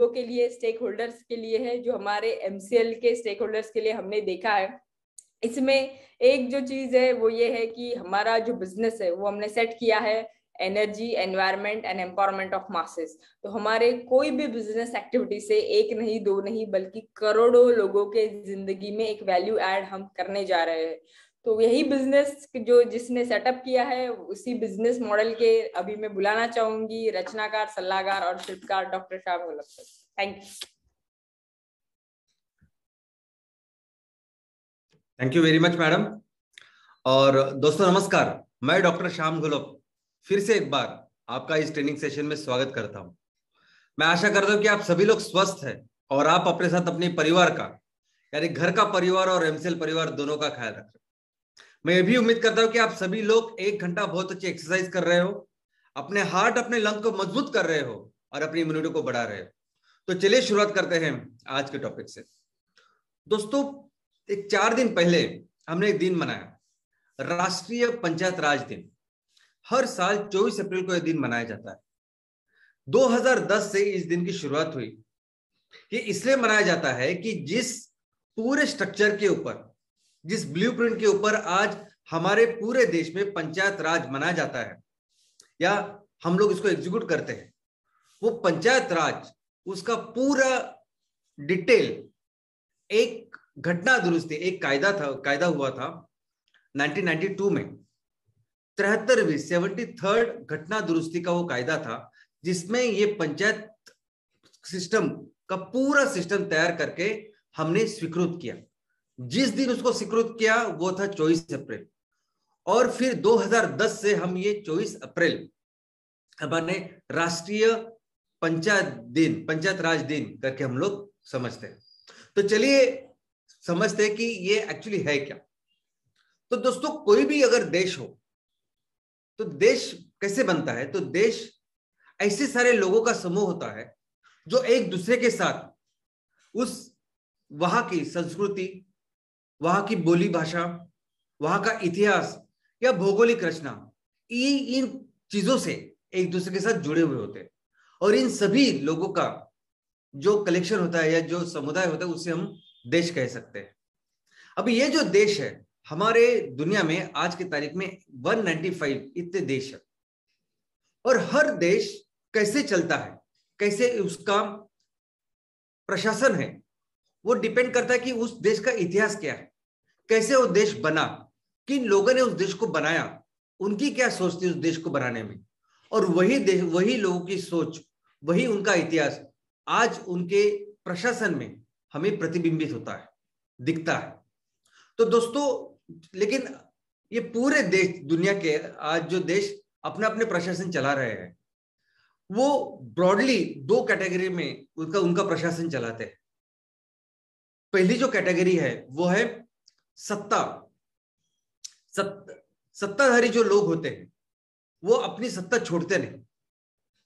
लोगों के लिए, स्टेक होल्डर्स के लिए है, जो हमारे MCL के स्टेक होल्डर्स के लिए हमने देखा है। इसमें एक जो चीज है वो ये है कि हमारा जो बिजनेस है वो हमने सेट किया है energy, environment and empowerment of masses. तो हमारे कोई भी बिजनेस एक्टिविटी से एक नहीं, दो नहीं, बल्कि करोड़ों लोगों के जिंदगी में एक वैल्यू ऐड हम करने जा रहे हैं। तो यही बिजनेस जो जिसने सेटअप किया है, उसी बिजनेस मॉडल के अभी मैं बुलाना चाहूंगी रचनाकार, सलाहकार और शिल्पकार doctor Shyam Gholap sir. Thank you. Thank you very much madam. और दोस्तों नमस्कार, मैं डॉक्टर श्याम घोलप फिर से एक बार आपका इस ट्रेनिंग सेशन में स्वागत करता हूं। मैं आशा करता हूं कि आप सभी लोग स्वस्थ हैं और आप अपने साथ अपने परिवार का, यानी घर का परिवार और MCL परिवार दोनों का ख्याल रख रहे हैं। मैं ये भी उम्मीद करता हूं कि आप सभी लोग 1 घंटा बहुत अच्छी एक्सरसाइज कर रहे हो, अपने हार्ट, अपने लंग को मजबूत कर रहे हो और अपनी इम्यूनिटी को बढ़ा रहे हो। तो चलिए शुरुआत करते हैं आज के टॉपिक से। दोस्तों, 4 दिन पहले हमने एक दिन मनाया, राष्ट्रीय पंचायत राज दिन। हर साल 24 अप्रैल को यह दिन मनाया जाता है। 2010 से इस दिन की शुरुआत हुई। ये इसलिए मनाया जाता है कि जिस पूरे स्ट्रक्चर के ऊपर, जिस ब्लूप्रिंट के ऊपर आज हमारे पूरे देश में पंचायत राज मनाया जाता है या हम लोग इसको एग्जीक्यूट करते हैं, वो पंचायत राज, उसका पूरा डिटेल एक घटना दुरुस्ती, एक कायदा हुआ था 1992 में। 73वीं 73rd घटना दुरुस्ती का वो कायदा था, जिसमें ये पंचायत सिस्टम का पूरा सिस्टम तैयार करके हमने स्वीकृत किया। जिस दिन उसको स्वीकृत किया वो था 24 अप्रैल। और फिर 2010 से हम ये 24 अप्रैल हमारे राष्ट्रीय पंचायत राज दिन करके हम लोग समझते हैं। तो चलिए समझते हैं कि ये एक्चुअली है क्या। तो दोस्तों, कोई भी अगर देश हो तो देश कैसे बनता है? तो देश ऐसे सारे लोगों का समूह होता है जो एक दूसरे के साथ उस वहां की संस्कृति, वहां की बोली भाषा, वहां का इतिहास या भौगोलिक रचना, इन चीजों से एक दूसरे के साथ जुड़े हुए होते हैं। और इन सभी लोगों का जो कलेक्शन होता है या जो समुदाय होता है, उसे हम देश कह सकते हैं। अब ये जो देश है, हमारे दुनिया में आज की तारीख में 195 इतने देश है। और हर देश कैसे चलता है, कैसे उसका प्रशासन है, वो डिपेंड करता है कि उस देश का इतिहास क्या है, कैसे वो देश बना, किन लोगों ने उस देश को बनाया, उनकी क्या सोच थी उस देश को बनाने में। और वही लोगों की सोच, वही उनका इतिहास आज उनके प्रशासन में हमें प्रतिबिंबित होता है, दिखता है। तो दोस्तों, लेकिन ये पूरे देश, दुनिया के आज जो देश अपना अपने प्रशासन चला रहे हैं, वो ब्रॉडली 2 कैटेगरी में उनका प्रशासन चलाते हैं। पहली जो कैटेगरी है वो है सत्ताधारी जो लोग होते हैं, वो अपनी सत्ता छोड़ते नहीं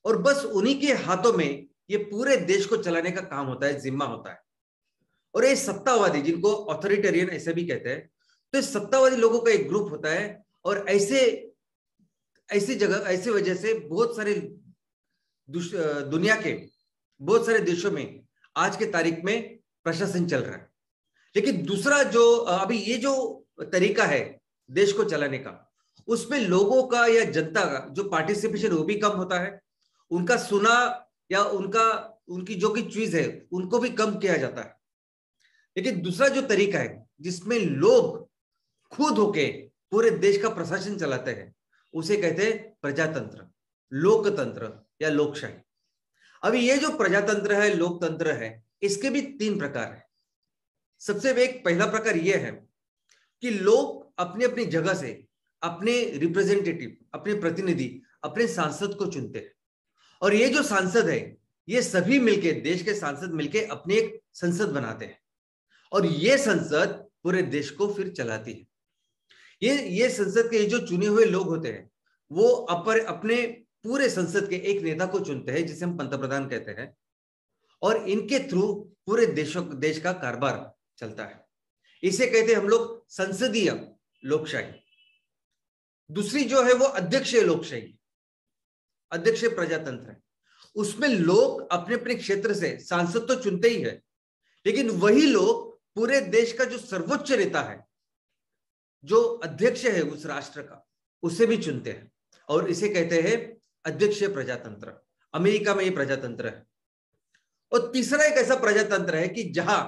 और बस उन्हीं के हाथों में ये पूरे देश को चलाने का काम होता है, जिम्मा होता है। और ये सत्तावादी, जिनको ऑथोरिटेरियन ऐसे भी कहते हैं, तो इस सत्तावादी लोगों का एक ग्रुप होता है। और ऐसी वजह से बहुत सारे दुनिया के बहुत सारे देशों में आज के तारीख में प्रशासन चल रहा है। लेकिन दूसरा जो अभी ये जो तरीका है देश को चलाने का, उसमें लोगों का या जनता का जो पार्टिसिपेशन वो भी कम होता है, उनका सुना या उनकी जो की चीज है उनको भी कम किया जाता है। लेकिन दूसरा जो तरीका है जिसमें लोग खुद होके पूरे देश का प्रशासन चलाते हैं, उसे कहते हैं प्रजातंत्र, लोकतंत्र या लोकशाही। अभी ये जो प्रजातंत्र है, लोकतंत्र है, इसके भी 3 प्रकार है। सबसे एक पहला प्रकार यह है कि लोग अपनी अपनी जगह से अपने रिप्रेजेंटेटिव, अपने प्रतिनिधि, अपने सांसद को चुनते हैं। और ये जो सांसद है, ये सभी मिलके, देश के सांसद मिलके अपनी एक संसद बनाते हैं और ये संसद पूरे देश को फिर चलाती है। ये संसद के जो चुने हुए लोग होते हैं, वो अपने पूरे संसद के एक नेता को चुनते हैं, जिसे हम पंतप्रधान कहते हैं। और इनके थ्रू पूरे देश का कारोबार चलता है। इसे कहते हैं हम लोग संसदीय लोकशाही। दूसरी जो है वो अध्यक्षीय लोकशाही, अध्यक्षीय प्रजातंत्र है। उसमें लोग अपने अपने क्षेत्र से सांसद तो चुनते ही है, लेकिन वही लोग पूरे देश का जो सर्वोच्च नेता है, जो अध्यक्ष है उस राष्ट्र का, उसे भी चुनते हैं। और इसे कहते हैं अध्यक्षीय प्रजातंत्र। अमेरिका में ये प्रजातंत्र है। और तीसरा एक ऐसा प्रजातंत्र है कि जहां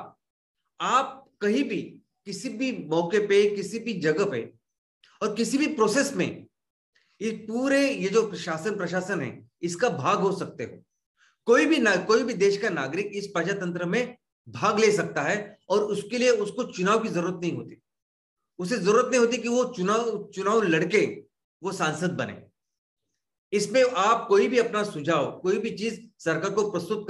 आप कहीं भी, किसी भी मौके पे, किसी भी जगह पे और किसी भी प्रोसेस में ये पूरे ये जो शासन प्रशासन है इसका भाग हो सकते हो। कोई भी देश का नागरिक इस प्रजातंत्र में भाग ले सकता है और उसके लिए उसको चुनाव की जरूरत नहीं होती। उसे जरूरत नहीं होती कि वो चुनाव लड़के वो सांसद बने। इसमें आप कोई भी अपना सुझाव, कोई भी चीज सरकार को प्रस्तुत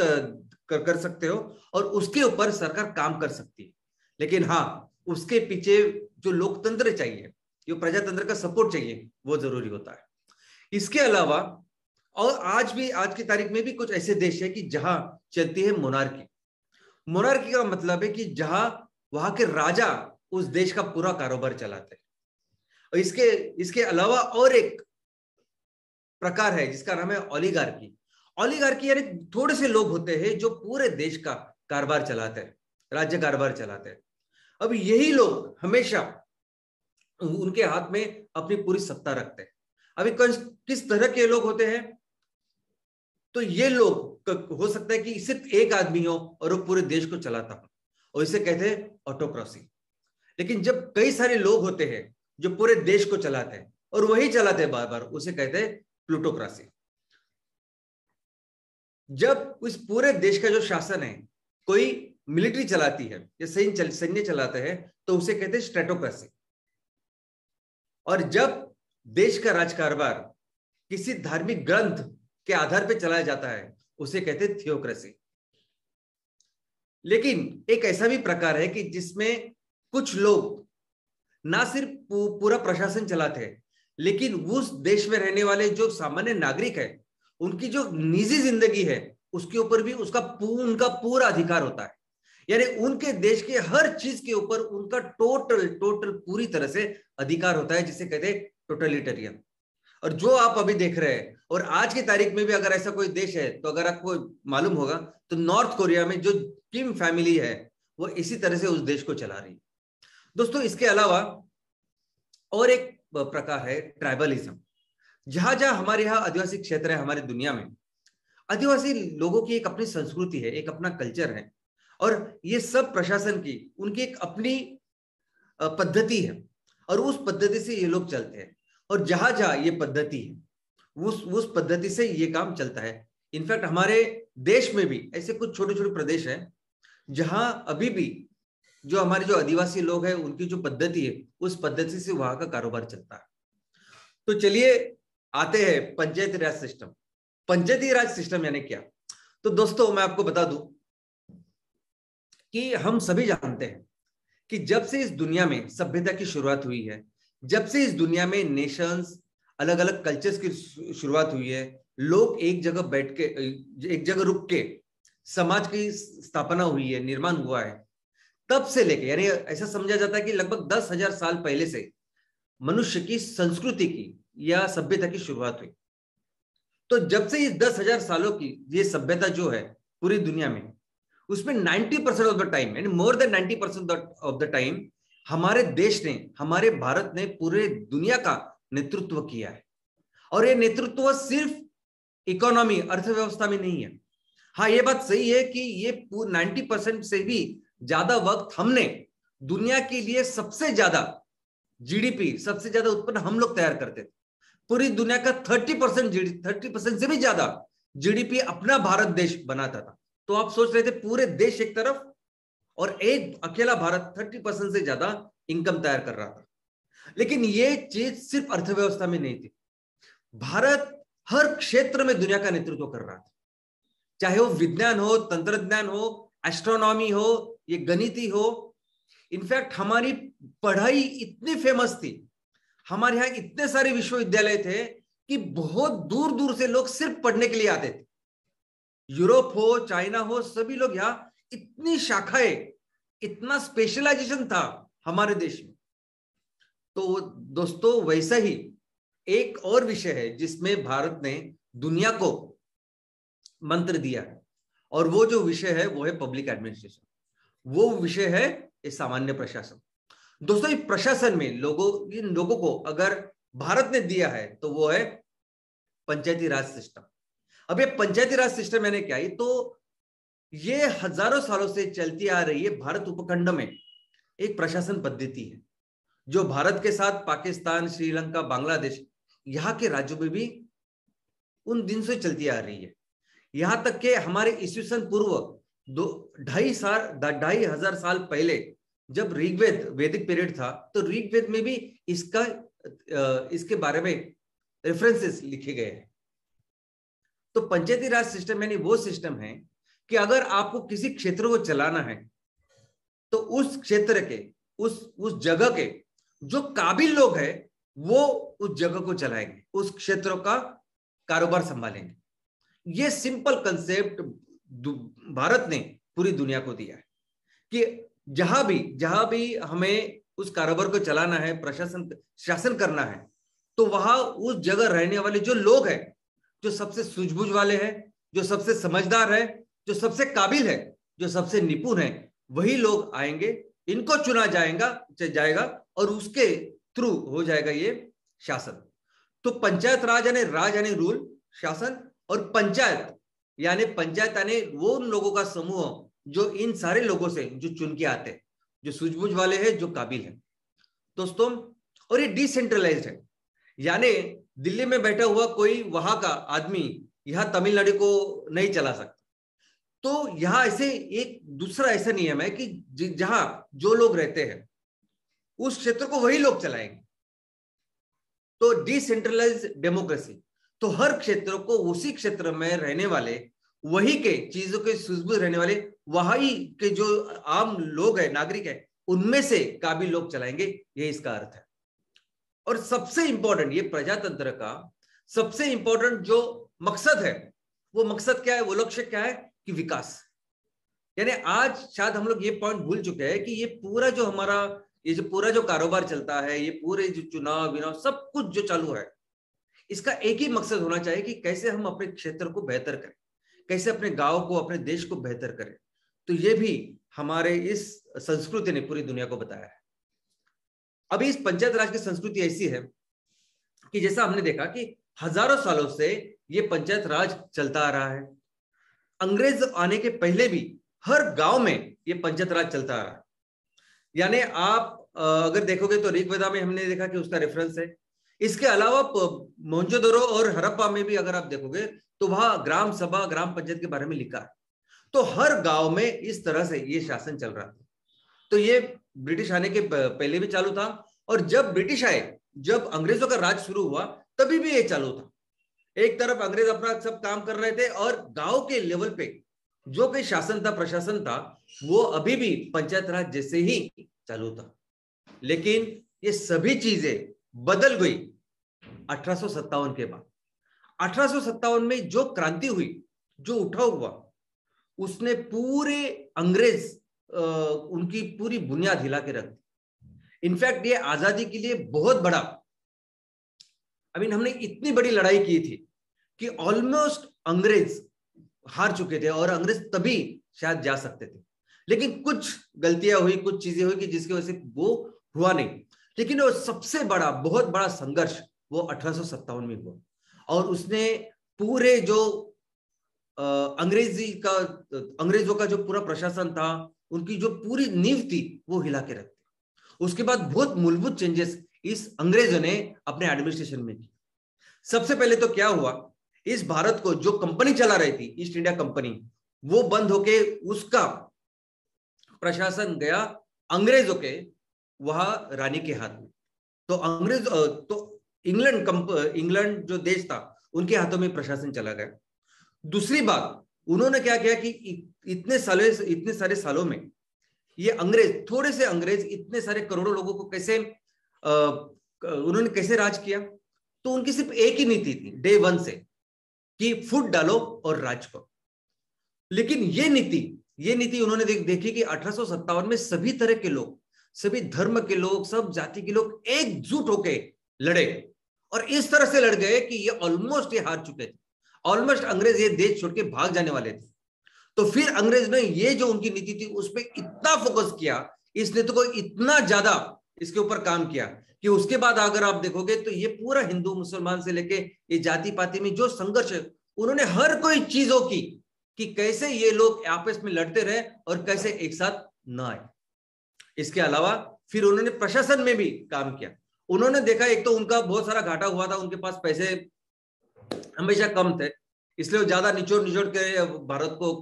कर सकते हो और उसके ऊपर सरकार काम कर सकती है। लेकिन हाँ, उसके पीछे जो लोकतंत्र चाहिए, जो प्रजातंत्र का सपोर्ट चाहिए, वो जरूरी होता है। इसके अलावा और आज की तारीख में भी कुछ ऐसे देश है कि जहां चलती है मोनार्की। मोनार्की का मतलब है कि जहां वहां के राजा उस देश का पूरा कारोबार चलाते हैं। और इसके अलावा और एक प्रकार है जिसका नाम है ओलिगार्की। ओलिगार्की यानी थोड़े से लोग होते हैं जो पूरे देश का कारोबार चलाते हैं, राज्य कारोबार चलाते हैं। अब यही लोग हमेशा उनके हाथ में अपनी पूरी सत्ता रखते हैं। अभी किस तरह के लोग होते हैं? तो ये लोग हो सकता है कि सिर्फ एक आदमी हो और वो पूरे देश को चलाता हो, और इसे कहते हैं ऑटोक्रेसी। लेकिन जब कई सारे लोग होते हैं जो पूरे देश को चलाते हैं और वही चलाते हैं बार बार, उसे कहते हैं प्लूटोक्रेसी। जब इस पूरे देश का जो शासन है कोई मिलिट्री चलाती है या सैन्य चलाते हैं तो उसे कहते हैं स्ट्रेटोक्रेसी। और जब देश का राजकारभार किसी धार्मिक ग्रंथ के आधार पर चलाया जाता है उसे कहते हैं थियोक्रेसी। लेकिन एक ऐसा भी प्रकार है कि जिसमें कुछ लोग ना सिर्फ पूरा प्रशासन चलाते हैं, लेकिन उस देश में रहने वाले जो सामान्य नागरिक है उनकी जो निजी जिंदगी है उसके ऊपर भी उनका पूरा अधिकार होता है। यानी उनके देश के हर चीज के ऊपर उनका टोटल पूरी तरह से अधिकार होता है, जिसे कहते हैं टोटलिटेरियन। और जो आप अभी देख रहे हैं, और आज की तारीख में भी अगर ऐसा कोई देश है तो अगर आपको मालूम होगा तो नॉर्थ कोरिया में जो किम फैमिली है वो इसी तरह से उस देश को चला रही है। दोस्तों, इसके अलावा और एक प्रकार है ट्राइबलिज्म। जहां जहां हमारे यहाँ आदिवासी क्षेत्र है, हमारी दुनिया में आदिवासी लोगों की एक अपनी संस्कृति है, एक अपना कल्चर है, और ये सब प्रशासन की उनकी एक अपनी पद्धति है, और उस पद्धति से ये लोग चलते हैं। और जहां जहां ये पद्धति है उस पद्धति से ये काम चलता है। इनफैक्ट हमारे देश में भी ऐसे कुछ छोटे छोटे प्रदेश हैं जहां अभी भी जो हमारे जो आदिवासी लोग हैं उनकी जो पद्धति है उस पद्धति से वहां का कारोबार चलता है। तो चलिए आते हैं पंचायती राज सिस्टम। पंचायती राज सिस्टम यानी क्या? तो दोस्तों, मैं आपको बता दूं कि हम सभी जानते हैं कि जब से इस दुनिया में सभ्यता की शुरुआत हुई है, जब से इस दुनिया में नेशंस, अलग अलग कल्चर्स की शुरुआत हुई है, लोग एक जगह बैठ के, एक जगह रुक के समाज की स्थापना हुई है, निर्माण हुआ है, तब से लेके, यानी ऐसा समझा जाता है कि लगभग 10,000 साल पहले से मनुष्य की संस्कृति की या सभ्यता की शुरुआत हुई। तो जब से इस 10,000 सालों की ये सभ्यता जो है पूरी दुनिया में, उसमें 90% ऑफ द टाइम, यानी more than 90% of the time हमारे देश ने, हमारे भारत ने पूरे दुनिया का नेतृत्व किया है। और ये नेतृत्व सिर्फ इकोनॉमी, अर्थव्यवस्था में नहीं है। हाँ, ये बात सही है कि ये 90% से भी ज्यादा वक्त हमने दुनिया के लिए सबसे ज्यादा जीडीपी, सबसे ज्यादा उत्पन्न हम लोग तैयार करते थे। पूरी दुनिया का 30% से भी ज्यादा जीडीपी अपना भारत देश बनाता था। तो आप सोच रहे थे पूरे देश एक तरफ और एक अकेला भारत 30% से ज्यादा इनकम तैयार कर रहा था। लेकिन ये चीज सिर्फ अर्थव्यवस्था में नहीं थी। भारत हर क्षेत्र में दुनिया का नेतृत्व कर रहा था, चाहे वो विज्ञान हो, तंत्रज्ञान हो, एस्ट्रोनॉमी हो, ये गणिती हो। इनफैक्ट हमारी पढ़ाई इतनी फेमस थी, हमारे यहाँ इतने सारे विश्वविद्यालय थे कि बहुत दूर दूर से लोग सिर्फ पढ़ने के लिए आते थे। यूरोप हो, चाइना हो, सभी लोग यहाँ, इतनी शाखाएं, इतना स्पेशलाइजेशन था हमारे देश में। तो दोस्तों, वैसा ही एक और विषय है जिसमें भारत ने दुनिया को मंत्र दिया है, और वो जो विषय है वो है पब्लिक एडमिनिस्ट्रेशन, वो विषय है ये सामान्य प्रशासन। दोस्तों, इस प्रशासन में इन लोगों को अगर भारत ने दिया है तो वो है पंचायती राज सिस्टम। अब ये पंचायती राज सिस्टम मैंने क्या है, तो ये हजारों सालों से चलती आ रही है भारत उपखंड में एक प्रशासन पद्धति है, जो भारत के साथ पाकिस्तान, श्रीलंका, बांग्लादेश, यहाँ के राज्यों में भी उन दिन से चलती आ रही है। यहां तक कि हमारे ईस्वी पूर्व 2,500 साल पहले जब ऋग्वेद, वैदिक पीरियड था, तो ऋग्वेद में भी इसके बारे में रेफरेंसेस लिखे गए हैं। तो पंचायती राज सिस्टम यानी वो सिस्टम है कि अगर आपको किसी क्षेत्र को चलाना है तो उस क्षेत्र के, उस जगह के जो काबिल लोग हैं वो उस जगह को चलाएंगे, उस क्षेत्र का कारोबार संभालेंगे। ये सिंपल कंसेप्ट भारत ने पूरी दुनिया को दिया है कि जहां भी हमें उस कारोबार को चलाना है, शासन करना है, तो वहां उस जगह रहने वाले जो लोग हैं, जो सबसे सूझबूझ वाले हैं, जो सबसे समझदार है, जो सबसे काबिल है, जो सबसे निपुण है, वही लोग आएंगे, इनको चुना जाएगा और उसके थ्रू हो जाएगा ये शासन। तो पंचायत राज यानी रूल, शासन, और पंचायत यानी वो उन लोगों का समूह जो इन सारे लोगों से जो चुन के आते हैं, जो सूझबूझ वाले हैं, जो काबिल हैं दोस्तों। और ये डिसेंट्रलाइज्ड है, यानी दिल्ली में बैठा हुआ कोई वहां का आदमी यहां तमिलनाडु को नहीं चला सकता। तो यहां ऐसे एक दूसरा ऐसा नियम है कि जहां जो लोग रहते हैं उस क्षेत्र को वही लोग चलाएंगे। तो डिसेंट्रलाइज्ड डेमोक्रेसी, तो हर क्षेत्र को उसी क्षेत्र में रहने वाले, वही के चीजों के सूझबूझ रहने वाले, वही के जो आम लोग है, नागरिक है, उनमें से काबिल लोग चलाएंगे, ये इसका अर्थ है। और सबसे इंपॉर्टेंट, ये प्रजातंत्र का सबसे इंपॉर्टेंट जो मकसद है, वो मकसद क्या है, वो लक्ष्य क्या है कि विकास। यानी आज शायद हम लोग ये पॉइंट भूल चुके हैं कि ये पूरा जो हमारा पूरा जो कारोबार चलता है, ये पूरे जो चुनाव विनाव सब कुछ जो चालू है, इसका एक ही मकसद होना चाहिए कि कैसे हम अपने क्षेत्र को बेहतर करें, कैसे अपने गांव को, अपने देश को बेहतर करें। तो ये भी हमारे इस संस्कृति ने पूरी दुनिया को बताया है। अभी इस पंचायत राज की संस्कृति ऐसी है कि जैसा हमने देखा कि हजारों सालों से ये पंचायत राज चलता आ रहा है। अंग्रेज आने के पहले भी हर गांव में ये पंचायत राज चलता आ रहा है। यानी आप अगर देखोगे तो ऋग्वेदा में हमने देखा कि उसका रेफरेंस है। इसके अलावा मोहनजोदड़ो और हड़प्पा में भी अगर आप देखोगे तो वहां ग्राम सभा, ग्राम पंचायत के बारे में लिखा है। तो हर गांव में इस तरह से ये शासन चल रहा था। तो ये ब्रिटिश आने के पहले भी चालू था, और जब ब्रिटिश आए, जब अंग्रेजों का राज शुरू हुआ, तभी भी ये चालू था। एक तरफ अंग्रेज अपना सब काम कर रहे थे, और गांव के लेवल पे जो कोई शासन था, प्रशासन था, वो अभी भी पंचायत राज जैसे ही चालू था। लेकिन ये सभी चीजें बदल गई 1857 के बाद। 1857 में जो क्रांति हुई, जो उठाव हुआ, उसने पूरे अंग्रेज उनकी पूरी बुनियाद हिला के रख दी। इनफैक्ट ये आजादी के लिए बहुत बड़ा, हमने इतनी बड़ी लड़ाई की थी कि ऑलमोस्ट अंग्रेज हार चुके थे, और अंग्रेज तभी शायद जा सकते थे। लेकिन कुछ गलतियां हुई, कुछ चीजें हुई कि जिसकी वजह से वो हुआ नहीं। लेकिन वो सबसे बड़ा, बहुत बड़ा संघर्ष वो 1857 में हुआ, और उसने पूरे जो अंग्रेजों का जो पूरा प्रशासन था, उनकी जो पूरी नींव थी, वो हिला के रख दी। उसके बाद बहुत मूलभूत चेंजेस इस अंग्रेजों ने अपने एडमिनिस्ट्रेशन में की। सबसे पहले तो क्या हुआ, इस भारत को जो कंपनी चला रही थी, ईस्ट इंडिया कंपनी, वो बंद होके उसका प्रशासन गया अंग्रेजों के वहां रानी के हाथ में। तो इंग्लैंड जो देश था, उनके हाथों में प्रशासन चला गया। दूसरी बात, उन्होंने क्या किया कि इतने सारे सालों में ये थोड़े से अंग्रेज इतने सारे करोड़ों लोगों को उन्होंने कैसे राज किया। तो उनकी सिर्फ एक ही नीति थी डे वन से, कि फूट डालो और राज करो। लेकिन ये नीति उन्होंने देखी कि 1857 में सभी तरह के लोग, सभी धर्म के लोग, सब जाति के लोग एकजुट होके लड़े, और इस तरह से लड़ गए कि ये ऑलमोस्ट हार चुके थे। ऑलमोस्ट अंग्रेज ये देश छोड़ के भाग जाने वाले थे। तो फिर अंग्रेज ने ये जो उनकी नीति थी उस पर इतना फोकस किया, इस नीति को इतना ज्यादा इसके ऊपर काम किया कि उसके बाद अगर आप देखोगे तो ये पूरा हिंदू मुसलमान से लेके ये जाति पाति में जो संघर्ष है, उन्होंने हर कोई चीजों की कि कैसे ये लोग आपस में लड़ते रहे और कैसे एक साथ ना आए। इसके अलावा फिर उन्होंने प्रशासन में भी काम किया। उन्होंने देखा एक तो उनका बहुत सारा घाटा हुआ था, उनके पास पैसे हमेशा कम थे, इसलिए वो ज्यादा निचोड़ निचोड़ के भारत को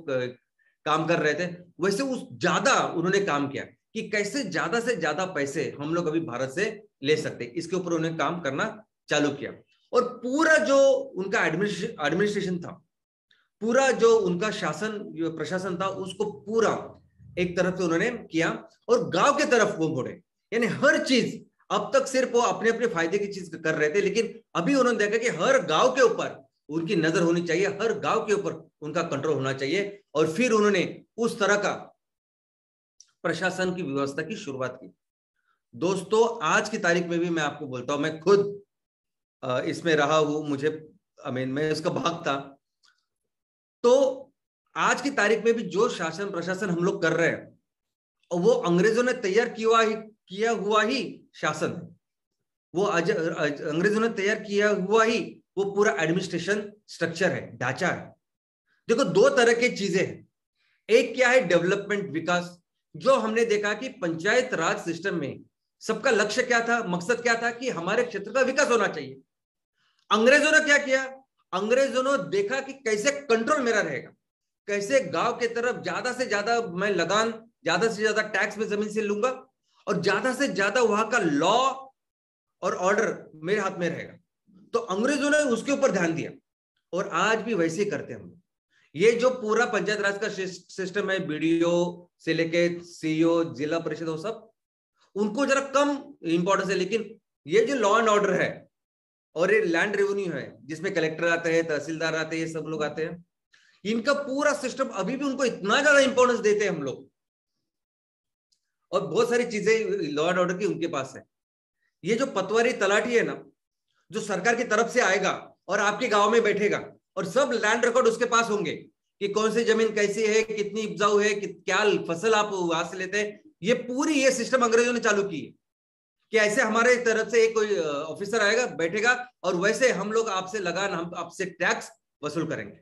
काम कर रहे थे। वैसे उस ज्यादा उन्होंने काम किया कि कैसे ज्यादा से ज्यादा पैसे हम लोग अभी भारत से ले सकते, इसके ऊपर उन्होंने काम करना चालू किया। और पूरा जो उनका एडमिनिस्ट्रेशन था, पूरा जो उनका शासन प्रशासन था, उसको पूरा एक तरफ से उन्होंने किया और गांव की तरफ वो मुड़े। यानी हर चीज, अब तक सिर्फ वो अपने अपने फायदे की चीज कर रहे थे, लेकिन अभी उन्होंने देखा कि हर गांव के ऊपर उनकी नजर होनी चाहिए, हर गांव के ऊपर उनका कंट्रोल होना चाहिए। और फिर उन्होंने उस तरह का प्रशासन की व्यवस्था की शुरुआत की। दोस्तों, आज की तारीख में भी मैं आपको बोलता हूं, मैं खुद इसमें रहा हूं, मैं उसका भाग था। तो आज की तारीख में भी जो शासन प्रशासन हम लोग कर रहे हैं, और वो अंग्रेजों ने तैयार किया हुआ ही शासन है, वो अंग्रेजों ने तैयार किया हुआ ही वो पूरा एडमिनिस्ट्रेशन स्ट्रक्चर है, ढांचा है। देखो, दो तरह की चीजें हैं। एक क्या है, डेवलपमेंट, विकास, जो हमने देखा कि पंचायत राज सिस्टम में सबका लक्ष्य क्या था, मकसद क्या था कि हमारे क्षेत्र का विकास होना चाहिए। अंग्रेजों ने क्या किया, अंग्रेजों ने देखा कि कैसे कंट्रोल मेरा रहेगा, कैसे गांव के तरफ ज्यादा से ज्यादा मैं लगान, ज्यादा से ज्यादा टैक्स में जमीन से लूंगा और ज्यादा से ज्यादा वहां का लॉ और ऑर्डर मेरे हाथ में रहेगा। तो अंग्रेजों ने उसके ऊपर ध्यान दिया और आज भी वैसे ही करते हैं हम। ये जो पूरा पंचायत राज का सिस्टम है, बीडीओ से लेके सीईओ, जिला परिषद, वो सब उनको जरा कम इंपॉर्टेंस है, लेकिन ये जो लॉ एंड ऑर्डर है और ये लैंड रेवेन्यू है, जिसमें कलेक्टर आते हैं, तहसीलदार आते हैं, ये सब लोग आते हैं, इनका पूरा सिस्टम अभी भी उनको इतना ज्यादा इंपॉर्टेंस देते हैं हम लोग। और बहुत सारी चीजें लॉ एंड ऑर्डर की उनके पास है। ये जो पटवारी तलाटी है ना, जो सरकार की तरफ से आएगा और आपके गांव में बैठेगा और सब लैंड रिकॉर्ड उसके पास होंगे कि कौन सी जमीन कैसी है, कितनी उपजाऊ है, क्या फसल आप वहां से लेते हैं, ये सिस्टम अंग्रेजों ने चालू की है कि ऐसे हमारे तरफ से एक कोई ऑफिसर आएगा, बैठेगा और वैसे हम लोग आपसे लगान, हम आपसे टैक्स वसूल करेंगे।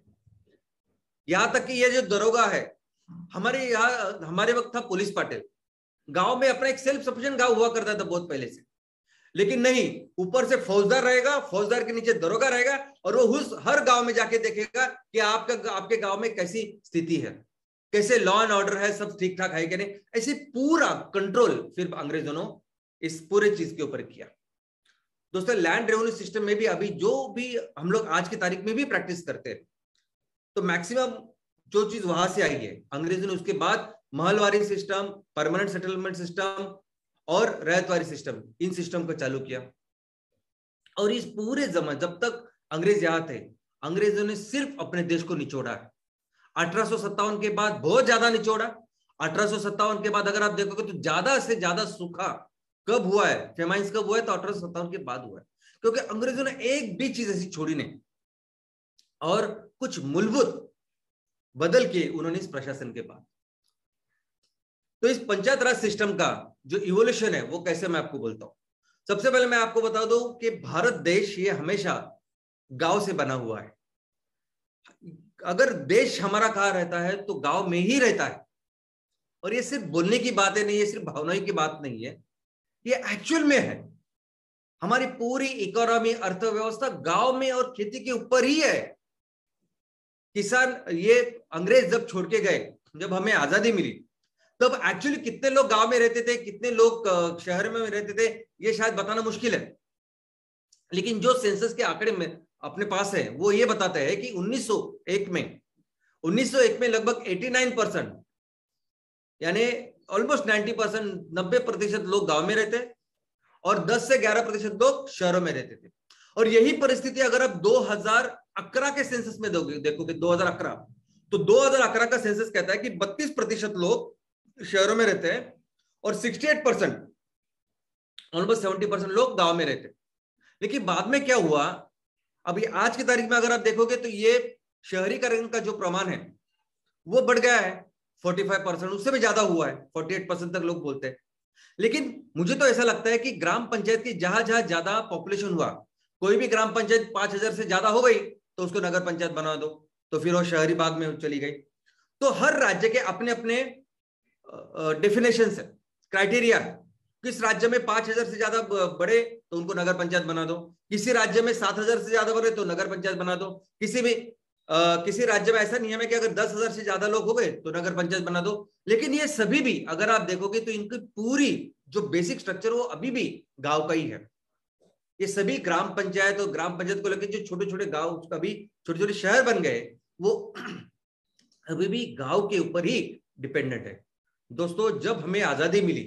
यहां तक कि ये जो दरोगा है, हमारे वक्त था पुलिस पाटिल, गांव में अपना एक सेल्फ सफिशिएंट गांव हुआ करता था बहुत पहले से, लेकिन नहीं, ऊपर से फौजदार रहेगा, फौजदार के नीचे दरोगा रहेगा और वो हर गांव में जाके देखेगा कि आपके गांव में कैसी स्थिति है, कैसे लॉ एंड ऑर्डर है, सब ठीक ठाक है कि नहीं। ऐसे पूरा कंट्रोल फिर अंग्रेजों ने इस पूरे चीज के ऊपर किया। दोस्तों, लैंड रेवेन्यू सिस्टम में भी अभी जो भी हम लोग आज की तारीख में भी प्रैक्टिस करते हैं, तो मैक्सिमम जो चीज वहां से आई है, अंग्रेजों ने उसके बाद Mahalwari system, permanent settlement system और रैयतवारी सिस्टम, इन सिस्टम को चालू किया। और इस पूरे जमाने जब तक अंग्रेज यहां थे, अंग्रेजों ने सिर्फ अपने देश को निचोड़ा है। 1857 के बाद बहुत ज्यादा निचोड़ा। 1857 के बाद अगर आप देखोगे तो ज्यादा से ज्यादा सूखा कब हुआ है, फेमाइन्स कब हुआ है, तो 1857 के बाद हुआ है, क्योंकि अंग्रेजों ने एक भी चीज ऐसी छोड़ी नहीं और कुछ मूलभूत बदल के उन्होंने इस प्रशासन के बाद। तो इस पंचायत राज सिस्टम का जो इवोल्यूशन है वो कैसे, मैं आपको बोलता हूं। सबसे पहले मैं आपको बता दूं कि भारत देश ये हमेशा गांव से बना हुआ है। अगर देश हमारा कहां रहता है तो गांव में ही रहता है। और ये सिर्फ बोलने की बातें नहीं है, सिर्फ भावनाओं की बात नहीं है, ये एक्चुअल में है। हमारी पूरी इकोनॉमी, अर्थव्यवस्था गांव में और खेती के ऊपर ही है। किसान, ये अंग्रेज जब छोड़ के गए, जब हमें आजादी मिली, तब एक्चुअली कितने लोग गांव में रहते थे, कितने लोग शहर में रहते थे, ये शायद बताना मुश्किल है। लेकिन जो सेंसस के आंकड़े में अपने पास है वो ये बताते हैं कि 1901 में लगभग 89%, यानी ऑलमोस्ट 90%, 90% लोग गांव में रहते और 10 से 11% लोग शहरों में रहते थे। और यही परिस्थिति अगर आप 2011 के सेंसस में देखोगे 2011, तो 2011 का सेंसस कहता है कि 32% लोग शहरों में रहते हैं और 68%, ऑलमोस्ट 70% लोग गांव में रहते हैं। लेकिन बाद में क्या हुआ, अभी आज की तारीख में अगर आप देखोगे तो ये शहरीकरण का जो प्रमाण है वो बढ़ गया है 45%, उससे भी ज्यादा हुआ है, 48% तक लोग बोलते हैं। लेकिन मुझे तो ऐसा लगता है कि ग्राम पंचायत की जहां जहां ज्यादा पॉपुलेशन हुआ, कोई भी ग्राम पंचायत 5,000 से ज्यादा हो गई तो उसको नगर पंचायत बना दो, तो फिर वो शहरी भाग में चली गई। तो हर राज्य के अपने अपने डेफिनेशन है, क्राइटेरिया। किस राज्य में 5,000 से ज्यादा बड़े तो उनको नगर पंचायत बना दो, किसी राज्य में 7,000 से ज्यादा बड़े तो नगर पंचायत बना दो, किसी राज्य में ऐसा नियम है कि अगर 10,000 से ज्यादा लोग हो गए तो नगर पंचायत बना दो। लेकिन ये सभी भी अगर आप देखोगे तो इनकी पूरी जो बेसिक स्ट्रक्चर वो अभी भी गांव का ही है। ये सभी ग्राम पंचायत और ग्राम पंचायत को लेकर जो छोटे छोटे गांव कभी छोटे छोटे शहर बन गए वो अभी भी गांव के ऊपर ही डिपेंडेंट है। दोस्तों, जब हमें आजादी मिली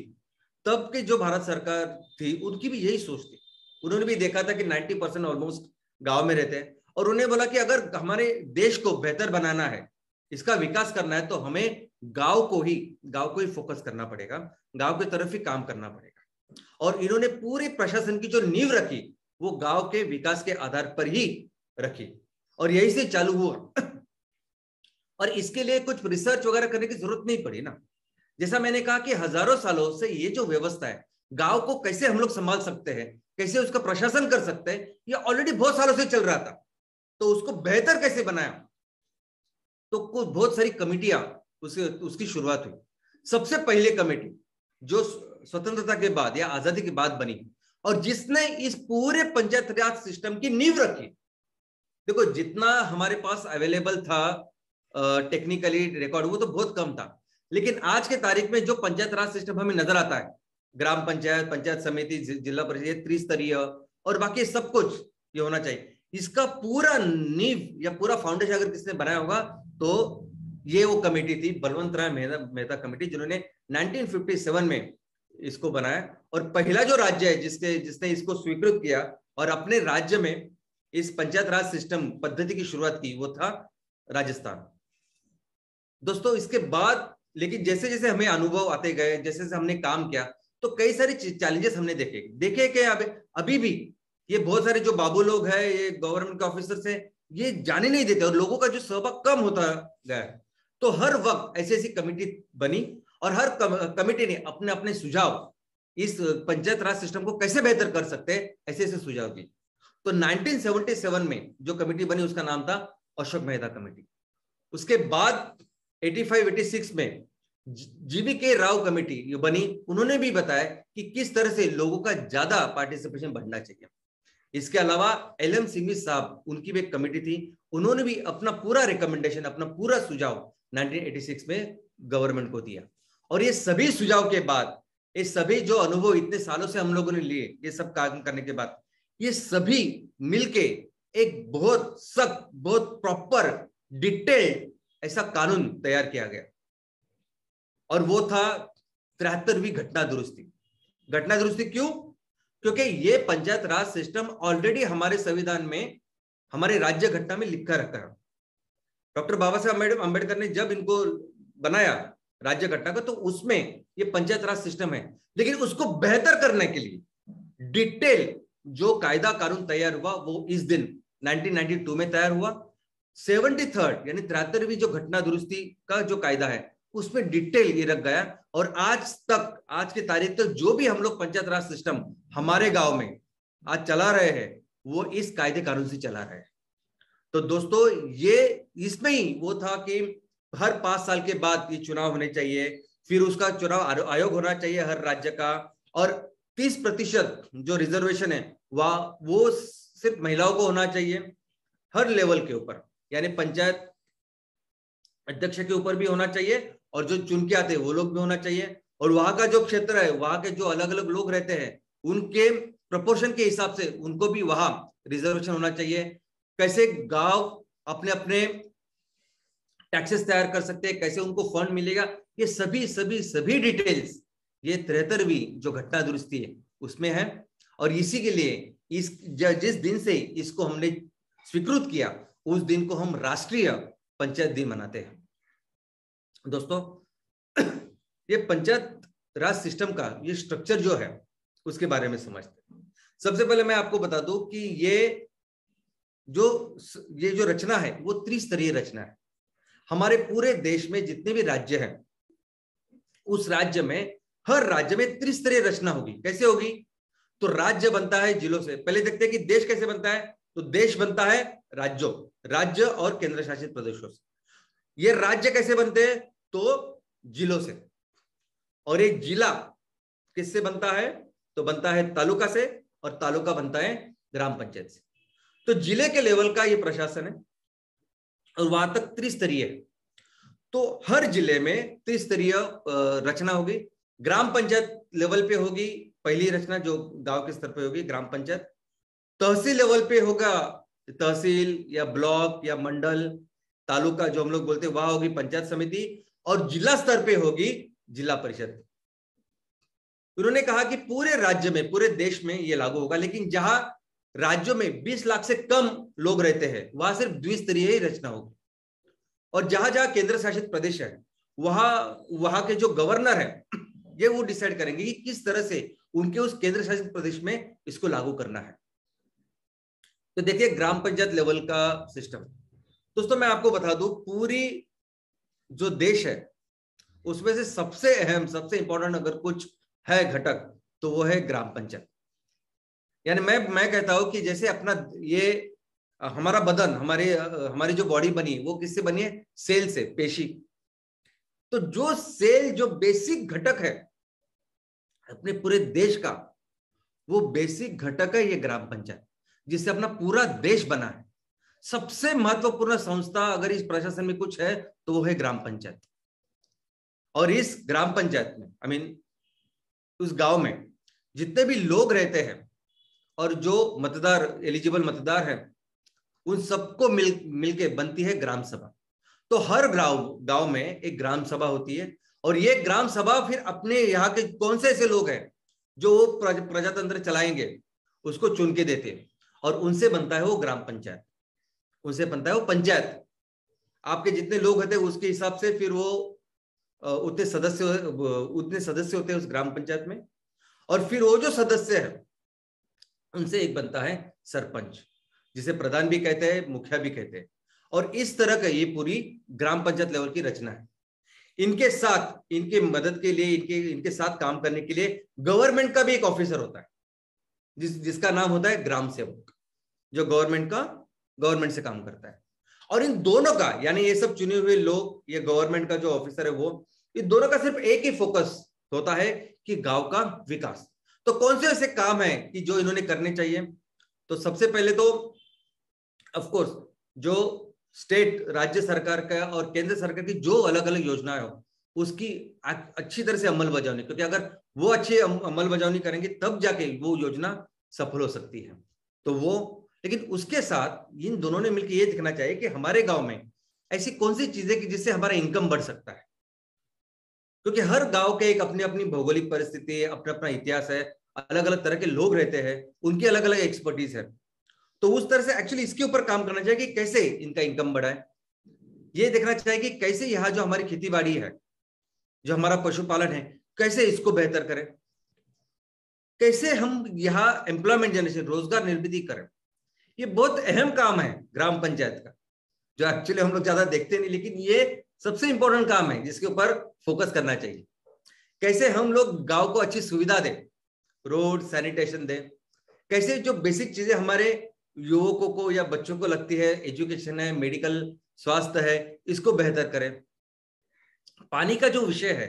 तब की जो भारत सरकार थी उनकी भी यही सोच थी। उन्होंने भी देखा था कि 90% ऑलमोस्ट गांव में रहते हैं, और उन्हें बोला कि अगर हमारे देश को बेहतर बनाना है, इसका विकास करना है, तो हमें गांव को ही फोकस करना पड़ेगा, गांव की तरफ ही काम करना पड़ेगा। और इन्होंने पूरे प्रशासन की जो नींव रखी वो गांव के विकास के आधार पर ही रखी, और यही से चालू हुआ। और इसके लिए कुछ रिसर्च वगैरह करने की जरूरत नहीं पड़ी ना। जैसा मैंने कहा कि हजारों सालों से ये जो व्यवस्था है, गांव को कैसे हम लोग संभाल सकते हैं, कैसे उसका प्रशासन कर सकते हैं, ये ऑलरेडी बहुत सालों से चल रहा था। तो उसको बेहतर कैसे बनाया, तो कुछ बहुत सारी कमेटियां उसकी शुरुआत हुई। सबसे पहले कमेटी जो स्वतंत्रता के बाद या आजादी के बाद बनी और जिसने इस पूरे पंचायत राज सिस्टम की नींव रखी। देखो, जितना हमारे पास अवेलेबल था टेक्निकली रिकॉर्ड वो तो बहुत कम था, लेकिन आज के तारीख में जो पंचायत राज सिस्टम हमें नजर आता है, ग्राम पंचायत, पंचायत समिति, जिला परिषद, त्रिस्तरीय और बाकी सब कुछ ये होना चाहिए। इसका पूरा नींव या पूरा फाउंडेशन अगर किसने बनाया होगा तो ये वो कमेटी थी, बलवंत राय मेहता कमेटी, जिन्होंने 1957 में इसको बनाया। और पहला जो राज्य है जिसने इसको स्वीकृत किया और अपने राज्य में इस पंचायत राज सिस्टम पद्धति की शुरुआत की वो था राजस्थान। दोस्तों, इसके बाद लेकिन जैसे जैसे हमें अनुभव आते गए, जैसे जैसे हमने काम किया, तो कई सारे चैलेंजेस हमने देखे कि अभी भी ये बहुत सारे जो बाबू लोग हैं, ये गवर्नमेंट के ऑफिसर्स हैं, ये जाने नहीं देते और लोगों का जो सहभाग कम होता गया। तो हर वक्त ऐसी ऐसी कमेटी बनी और हर कमेटी ने अपने अपने सुझाव इस पंचायत राज सिस्टम को कैसे बेहतर कर सकते हैं ऐसे ऐसे सुझाव दिए। तो 1977 में जो कमेटी बनी उसका नाम था अशोक मेहता कमेटी। उसके बाद 85-86 में जीवी राव कमेटी बनी। उन्होंने भी बताया कि किस तरह से लोगों का ज्यादा पार्टिसिपेशन बढ़ना चाहिए। इसके अलावा LM सिंघवी साहब, उनकी भी एक कमेटी थी, उन्होंने भी अपना पूरा रिकमेंडेशन, अपना पूरा सुझाव 1986 में गवर्नमेंट को दिया। और ये सभी सुझाव के बाद, ये सभी जो अनुभव इतने सालों से हम लोगों ने लिए, ये सब काम करने के बाद ये सभी मिलके एक बहुत सख्त, बहुत प्रॉपर, डिटेल्ड ऐसा कानून तैयार किया गया। और वो था 73वीं घटना दुरुस्ती। घटना दुरुस्ती क्यों? क्योंकि ये पंचायत राज सिस्टम ऑलरेडी हमारे संविधान में, हमारे राज्य घटना में लिखा रखा है। डॉक्टर बाबा साहब अम्बेडकर ने जब इनको बनाया राज्य घटना को, तो उसमें ये पंचायत राज सिस्टम है, लेकिन उसको बेहतर करने के लिए डिटेल जो कायदा कानून तैयार हुआ वो इस दिन 1992 में तैयार हुआ। 73rd यानी 73वीं जो घटना दुरुस्ती का जो कायदा है उसमें डिटेल ये रख गया। और आज तक, आज की तारीख तक जो भी हम लोग पंचायत राज सिस्टम हमारे गांव में आज चला रहे हैं वो इस कायदे कानून से चला रहे हैं। तो दोस्तों, ये इसमें ही वो था कि हर 5 साल के बाद ये चुनाव होने चाहिए, फिर उसका चुनाव आयोग होना चाहिए हर राज्य का, और 30% जो रिजर्वेशन है वो सिर्फ महिलाओं को होना चाहिए हर लेवल के ऊपर, यानी पंचायत अध्यक्ष के ऊपर भी होना चाहिए और जो चुन के आते हैं वो लोग भी होना चाहिए। और वहां का जो क्षेत्र है, वहां के जो अलग अलग लोग रहते हैं उनके प्रोपोर्शन के हिसाब से उनको भी वहां रिजर्वेशन होना चाहिए। कैसे गांव अपने अपने टैक्सेस तैयार कर सकते हैं, कैसे उनको फंड मिलेगा, ये सभी डिटेल्स ये 73वीं जो घटना दुरुस्ती है उसमें है। और इसी के लिए जिस दिन से इसको हमने स्वीकृत किया उस दिन को हम राष्ट्रीय पंचायत दिन मनाते हैं। दोस्तों, ये पंचायत राज सिस्टम का ये स्ट्रक्चर जो है उसके बारे में समझते हैं। सबसे पहले मैं आपको बता दूं कि ये ये जो रचना है वो त्रिस्तरीय रचना है। हमारे पूरे देश में जितने भी राज्य हैं, उस राज्य में हर राज्य में त्रिस्तरीय रचना होगी। कैसे होगी? तो राज्य बनता है जिलों से। पहले देखते हैं कि देश कैसे बनता है। तो देश बनता है राज्य और केंद्र शासित प्रदेशों से। ये राज्य कैसे बनते हैं? तो जिलों से। और एक जिला किससे बनता है? तो बनता है तालुका से, और तालुका बनता है ग्राम पंचायत से। तो जिले के लेवल का ये प्रशासन है और वहां तक त्रिस्तरीय है। तो हर जिले में त्रिस्तरीय रचना होगी। ग्राम पंचायत लेवल पे होगी पहली रचना, जो गांव के स्तर पे होगी ग्राम पंचायत। तहसील लेवल पे होगा तहसील या ब्लॉक या मंडल, तालुका जो हम लोग बोलते हैं, वहां होगी पंचायत समिति, और जिला स्तर पे होगी जिला परिषद। उन्होंने कहा कि पूरे राज्य में, पूरे देश में ये लागू होगा, लेकिन जहां राज्यों में 20 लाख से कम लोग रहते हैं वहां सिर्फ द्विस्तरीय ही रचना होगी। और जहां जहां केंद्र शासित प्रदेश है वहां के जो गवर्नर है ये वो डिसाइड करेंगे कि किस तरह से उनके उस केंद्र शासित प्रदेश में इसको लागू करना है। तो देखिए ग्राम पंचायत लेवल का सिस्टम। दोस्तों मैं आपको बता दूं, पूरी जो देश है उसमें से सबसे अहम, सबसे इंपॉर्टेंट अगर कुछ है घटक तो वो है ग्राम पंचायत। यानी मैं कहता हूं कि जैसे अपना ये हमारा बदन, हमारी जो बॉडी बनी वो किससे बनी है? सेल से, पेशी। तो जो सेल, जो बेसिक घटक है अपने पूरे देश का, वो बेसिक घटक है ये ग्राम पंचायत, जिससे अपना पूरा देश बना है। सबसे महत्वपूर्ण संस्था अगर इस प्रशासन में कुछ है तो वो है ग्राम पंचायत। और इस ग्राम पंचायत में उस गांव में जितने भी लोग रहते हैं और जो मतदार, एलिजिबल मतदार हैं, उन सबको मिलके बनती है ग्राम सभा। तो हर गांव में एक ग्राम सभा होती है, और ये ग्राम सभा फिर अपने यहाँ के कौन से ऐसे लोग हैं जो वो प्रजातंत्र चलाएंगे उसको चुन के देते हैं, और उनसे बनता है वो ग्राम पंचायत, उनसे बनता है वो पंचायत। आपके जितने लोग होते हैं उसके हिसाब से फिर वो उतने सदस्य होते हैं उस ग्राम पंचायत में। और फिर वो जो सदस्य है उनसे एक बनता है सरपंच, जिसे प्रधान भी कहते हैं, मुखिया भी कहते हैं। और इस तरह का ये पूरी ग्राम पंचायत लेवल की रचना है। इनके साथ, इनके मदद के लिए, इनके साथ काम करने के लिए गवर्नमेंट का भी एक ऑफिसर होता है, जिसका नाम होता है ग्राम सेवक, जो गवर्नमेंट से काम करता है। और इन दोनों का, यानी ये सब चुने हुए लोग, ये गवर्नमेंट का जो ऑफिसर है वो, इन दोनों का सिर्फ एक ही फोकस होता है कि गांव का विकास। तो कौन से ऐसे काम है कि जो इन्होंने करने चाहिए? तो सबसे पहले तो ऑफ कोर्स जो स्टेट, राज्य सरकार का और केंद्र सरकार की जो अलग अलग योजनाएं हो उसकी अच्छी तरह से अमल बजावनी, क्योंकि अगर वो अच्छी अमल बजावनी करेंगे तब जाके वो योजना सफल हो सकती है। तो वो, लेकिन उसके साथ इन दोनों ने मिलकर ये देखना चाहिए कि हमारे गांव में ऐसी कौन सी चीजें कि जिससे हमारा इनकम बढ़ सकता है, क्योंकि हर गांव के एक अपनी अपनी भौगोलिक परिस्थिति, अपना अपना इतिहास है, अलग अलग तरह के लोग रहते हैं, उनकी अलग अलग एक्सपर्टीज है। तो उस तरह से एक्चुअली इसके ऊपर काम करना चाहिए कि कैसे इनका इनकम बढ़ाए। ये देखना चाहिए कि कैसे यहाँ जो हमारी खेती बाड़ी है, जो हमारा पशुपालन है, कैसे इसको बेहतर करें, कैसे हम यहाँ एम्प्लॉयमेंट जनरेशन, रोजगार निर्मित करें। ये बहुत अहम काम है ग्राम पंचायत का, जो एक्चुअली हम लोग ज्यादा देखते नहीं, लेकिन ये सबसे इंपॉर्टेंट काम है जिसके ऊपर फोकस करना चाहिए। कैसे हम लोग गांव को अच्छी सुविधा दें, रोड, सैनिटेशन दें, कैसे जो बेसिक चीजें हमारे युवकों को या बच्चों को लगती है, एजुकेशन है, मेडिकल, स्वास्थ्य है, इसको बेहतर करें। पानी का जो विषय है,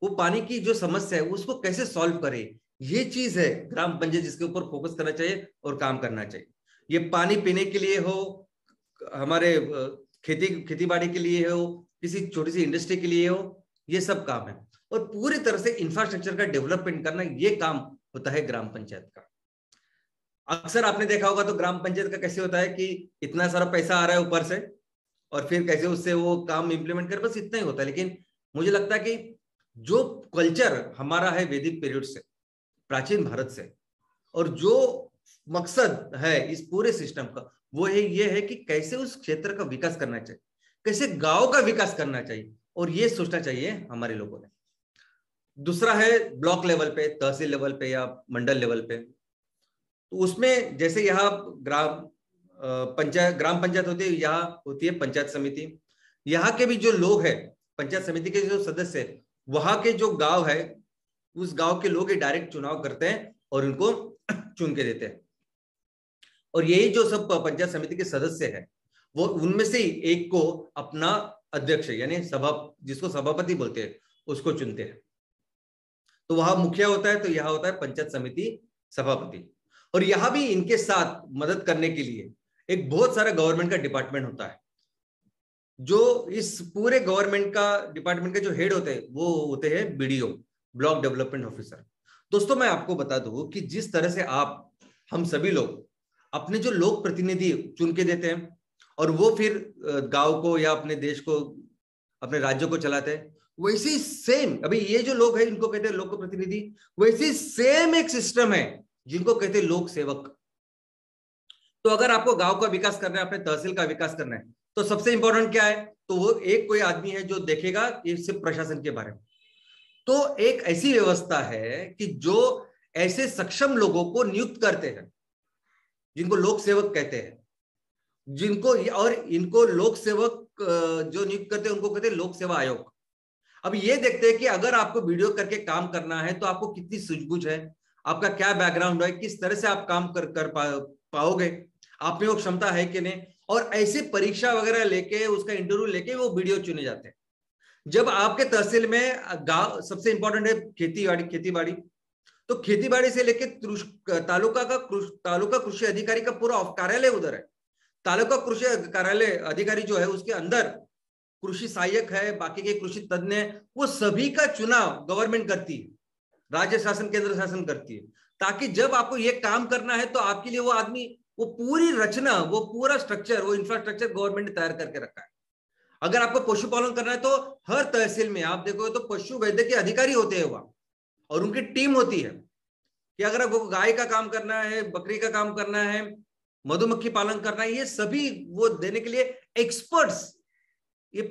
वो पानी की जो समस्या है उसको कैसे सॉल्व करें, ये चीज है ग्राम पंचायत जिसके ऊपर फोकस करना चाहिए और काम करना चाहिए। ये पानी पीने के लिए हो, हमारे खेती बाड़ी के लिए हो, किसी छोटी सी इंडस्ट्री के लिए हो, ये सब काम है। और पूरी तरह से इंफ्रास्ट्रक्चर का डेवलपमेंट करना, ये काम होता है ग्राम पंचायत का। अक्सर आपने देखा होगा तो ग्राम पंचायत का कैसे होता है कि इतना सारा पैसा आ रहा है ऊपर से और फिर कैसे उससे वो काम इंप्लीमेंट कर, बस इतना ही होता है। लेकिन मुझे लगता है कि जो कल्चर हमारा है वैदिक पीरियड से, प्राचीन भारत से, और जो मकसद है इस पूरे सिस्टम का, वो है ये है कि कैसे उस क्षेत्र का विकास करना चाहिए, कैसे गांव का विकास करना चाहिए, और ये सोचना चाहिए हमारे लोगों ने। दूसरा है ब्लॉक लेवल पे, तहसील लेवल पे या मंडल लेवल पे। तो उसमें जैसे यहाँ ग्राम पंचायत ग्राम पंचायत होती है, यहाँ होती है पंचायत समिति। यहाँ के भी जो लोग हैं, पंचायत समिति के जो सदस्य है, वहां के जो गांव है, उस गांव के लोग डायरेक्ट चुनाव करते हैं और उनको चुन के देते हैं। और यही जो सब पंचायत समिति के सदस्य हैं, वो उनमें से ही एक को अपना अध्यक्ष यानी जिसको सभापति बोलते हैं, उसको चुनते हैं। तो वहां मुखिया होता है, तो यहाँ होता है पंचायत समिति सभापति। और यहाँ भी इनके साथ मदद करने के लिए एक बहुत सारा गवर्नमेंट का डिपार्टमेंट होता है। जो इस पूरे गवर्नमेंट का डिपार्टमेंट के जो हेड होते हैं वो होते हैं बीडीओ, ब्लॉक डेवलपमेंट ऑफिसर। दोस्तों मैं आपको बता दूं कि जिस तरह से हम सभी लोग अपने जो लोक प्रतिनिधि चुन के देते हैं और वो फिर गांव को या अपने देश को, अपने राज्य को चलाते हैं, वैसे ही सेम अभी ये जो लोग हैं इनको कहते हैं लोक प्रतिनिधि, वैसे सेम एक सिस्टम है जिनको कहते हैं लोक सेवक। तो अगर आपको गांव का विकास करना है, अपने तहसील का विकास करना है, तो सबसे इंपॉर्टेंट क्या है? तो वो एक कोई आदमी है जो देखेगा सिर्फ प्रशासन के बारे में। तो एक ऐसी व्यवस्था है कि जो ऐसे सक्षम लोगों को नियुक्त करते हैं जिनको लोक सेवक कहते हैं, और इनको लोक सेवक जो नियुक्त करते हैं उनको कहते हैं लोक सेवा आयोग। अब ये देखते हैं कि अगर आपको वीडियो करके काम करना है तो आपको कितनी सूझबूझ है, आपका क्या बैकग्राउंड है, किस तरह से आप काम कर पाओगे, आप में वो क्षमता है कि नहीं। और ऐसे परीक्षा वगैरह लेके उसका इंटरव्यू लेके वो वीडियो चुने जाते हैं। जब आपके तहसील में गांव सबसे इंपॉर्टेंट है खेती-बाड़ी, तो खेती-बाड़ी से लेके तालुका कृषि अधिकारी का पूरा कार्यालय उधर है। तालुका कृषि कार्यालय अधिकारी जो है उसके अंदर कृषि सहायक है, बाकी के कृषि तज्ञ, वो सभी का चुनाव गवर्नमेंट करती है, राज्य शासन केंद्र शासन करती है, ताकि जब आपको ये काम करना है तो आपके लिए वो आदमी, वो पूरी रचना, वो पूरा स्ट्रक्चर, वो इंफ्रास्ट्रक्चर गवर्नमेंट ने तैयार करके रखा है। अगर आपको पशुपालन करना है तो हर तहसील में आप देखो तो पशु वैद्य के अधिकारी होते हैं वहां, और उनकी टीम होती है कि अगर आपको गाय का काम करना है, बकरी का काम करना है, मधुमक्खी पालन करना है, ये सभी वो देने के लिए एक्सपर्ट्स, ये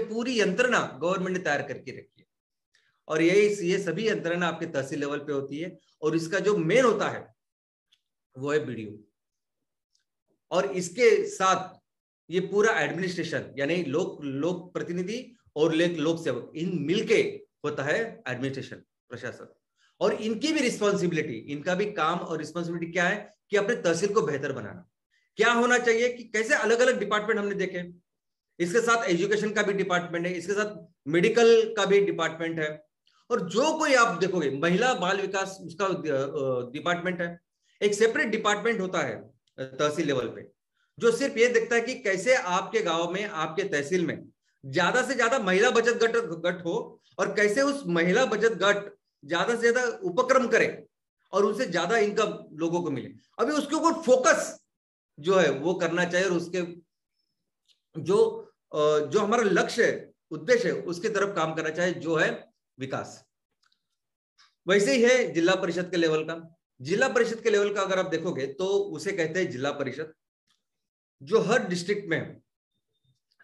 पूरी यंत्रणा गवर्नमेंट ने तैयार करके रखी है। और ये सभी यंत्रणा आपके तहसील लेवल पे होती है, और इसका जो मेन होता है वो है बीडीओ। और इसके साथ ये पूरा एडमिनिस्ट्रेशन यानी लोक प्रतिनिधि और लोक सेवक, इन मिलके होता है एडमिनिस्ट्रेशन, प्रशासन। और इनकी भी रिस्पॉन्सिबिलिटी, इनका भी काम और रिस्पॉन्सिबिलिटी क्या है कि अपने तहसील को बेहतर बनाना। क्या होना चाहिए कि कैसे अलग अलग डिपार्टमेंट हमने देखे, इसके साथ एजुकेशन का भी डिपार्टमेंट है, इसके साथ मेडिकल का भी डिपार्टमेंट है, और जो कोई आप देखोगे महिला बाल विकास उसका डिपार्टमेंट है। एक सेपरेट डिपार्टमेंट होता है तहसील लेवल पे, जो सिर्फ ये देखता है कि कैसे आपके गांव में, आपके तहसील में ज्यादा से ज्यादा महिला बचत गट हो, और कैसे उस महिला बचत गट ज्यादा से ज्यादा उपक्रम करे और उनसे ज्यादा इनकम लोगों को मिले। अभी उसके ऊपर फोकस जो है वो करना चाहिए, और उसके जो हमारा लक्ष्य है, उद्देश्य है, उसके तरफ काम करना चाहिए, जो है विकास। वैसे ही है जिला परिषद के लेवल का। जिला परिषद के लेवल का अगर आप देखोगे तो उसे कहते हैं जिला परिषद, जो हर डिस्ट्रिक्ट में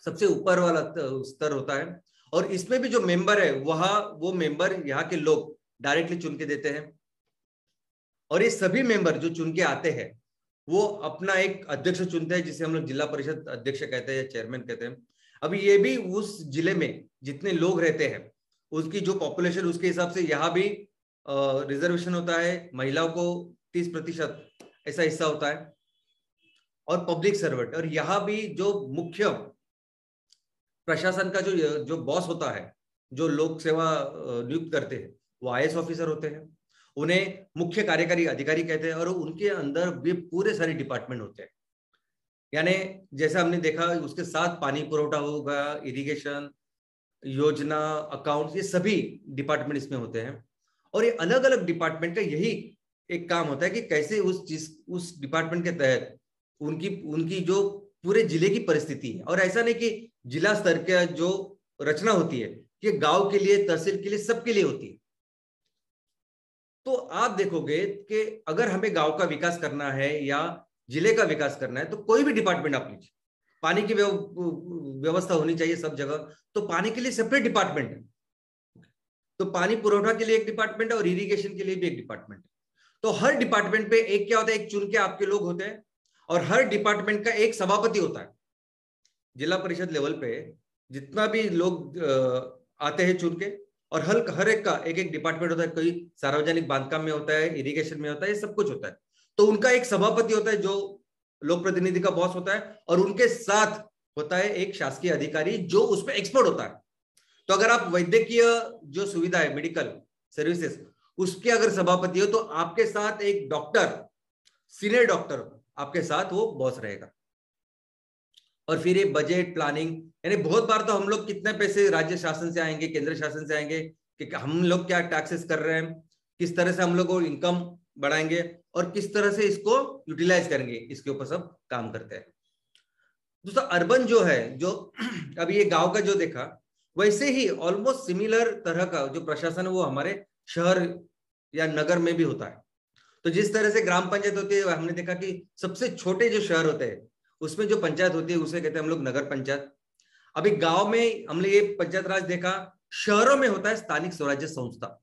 सबसे ऊपर वाला स्तर होता है। और इसमें भी जो मेंबर है वो मेंबर यहाँ के लोग डायरेक्टली चुन के देते हैं, और ये सभी मेंबर जो चुन के आते हैं वो अपना एक अध्यक्ष चुनते हैं, जिसे हम लोग जिला परिषद अध्यक्ष कहते हैं, चेयरमैन कहते हैं। अभी ये भी उस जिले में जितने लोग रहते हैं उसकी जो पॉपुलेशन, उसके हिसाब से यहाँ भी रिजर्वेशन होता है, महिलाओं को 30% ऐसा हिस्सा होता है, और पब्लिक सर्वेंट। और यहाँ भी जो मुख्य प्रशासन का जो बॉस होता है, जो लोक सेवा नियुक्त करते हैं, वो आईएएस ऑफिसर होते हैं, उन्हें मुख्य कार्यकारी अधिकारी कहते हैं, और उनके अंदर भी पूरे सारे डिपार्टमेंट होते हैं। यानी जैसा हमने देखा, उसके साथ पानी पुरवठा होगा, इरिगेशन, योजना, अकाउंट्स, ये सभी डिपार्टमेंट इसमें होते हैं। और ये अलग अलग डिपार्टमेंट का यही एक काम होता है कि कैसे उस डिपार्टमेंट के तहत उनकी जो पूरे जिले की परिस्थिति है। और ऐसा नहीं कि जिला स्तर का जो रचना होती है कि गांव के लिए, तहसील के लिए, सबके लिए होती है। तो आप देखोगे कि अगर हमें गांव का विकास करना है या जिले का विकास करना है तो कोई भी डिपार्टमेंट आप लीजिए, पानी की व्यवस्था होनी चाहिए सब जगह, तो पानी के लिए सेपरेट डिपार्टमेंट है, तो पानी पुरवठा के लिए एक डिपार्टमेंट है और इरिगेशन के लिए भी एक डिपार्टमेंट है। तो हर डिपार्टमेंट पे एक क्या होता है, एक चुन के आपके लोग होते हैं, और हर डिपार्टमेंट का एक सभापति होता है। जिला परिषद लेवल पे जितना भी लोग आते हैं चुन के, और हर एक का एक एक डिपार्टमेंट होता है, कोई सार्वजनिक बांधकाम में होता है, इरिगेशन में होता है, ये सब कुछ होता है। तो उनका एक सभापति होता है जो लोक प्रतिनिधि का बॉस होता है, और उनके साथ होता है एक शासकीय अधिकारी जो उसमें एक्सपर्ट होता है। तो अगर आप वैद्यकीय जो सुविधा है, मेडिकल सर्विसेज, उसके अगर सभापति हो, तो आपके साथ एक डॉक्टर, सीनियर डॉक्टर आपके साथ वो बॉस रहेगा। और फिर ये बजट प्लानिंग, यानी बहुत बार तो हम लोग कितने पैसे राज्य शासन से आएंगे, केंद्र शासन से आएंगे, कि हम लोग क्या टैक्सेस कर रहे हैं, किस तरह से हम लोग इनकम बढ़ाएंगे और किस तरह से इसको यूटिलाइज करेंगे, इसके ऊपर सब काम करते हैं। दोस्तों अर्बन जो है, जो अभी ये गांव का जो देखा, वैसे ही ऑलमोस्ट सिमिलर तरह का जो प्रशासन है वो हमारे शहर या नगर में भी होता है। तो जिस तरह से ग्राम पंचायत होती है, हमने देखा कि सबसे छोटे जो शहर होते हैं उसमें जो पंचायत होती है उसे कहते हैं हम लोग नगर पंचायत। अभी गांव में हमने ये पंचायत राज देखा, शहरों में होता है स्थानिक स्वराज्य संस्था।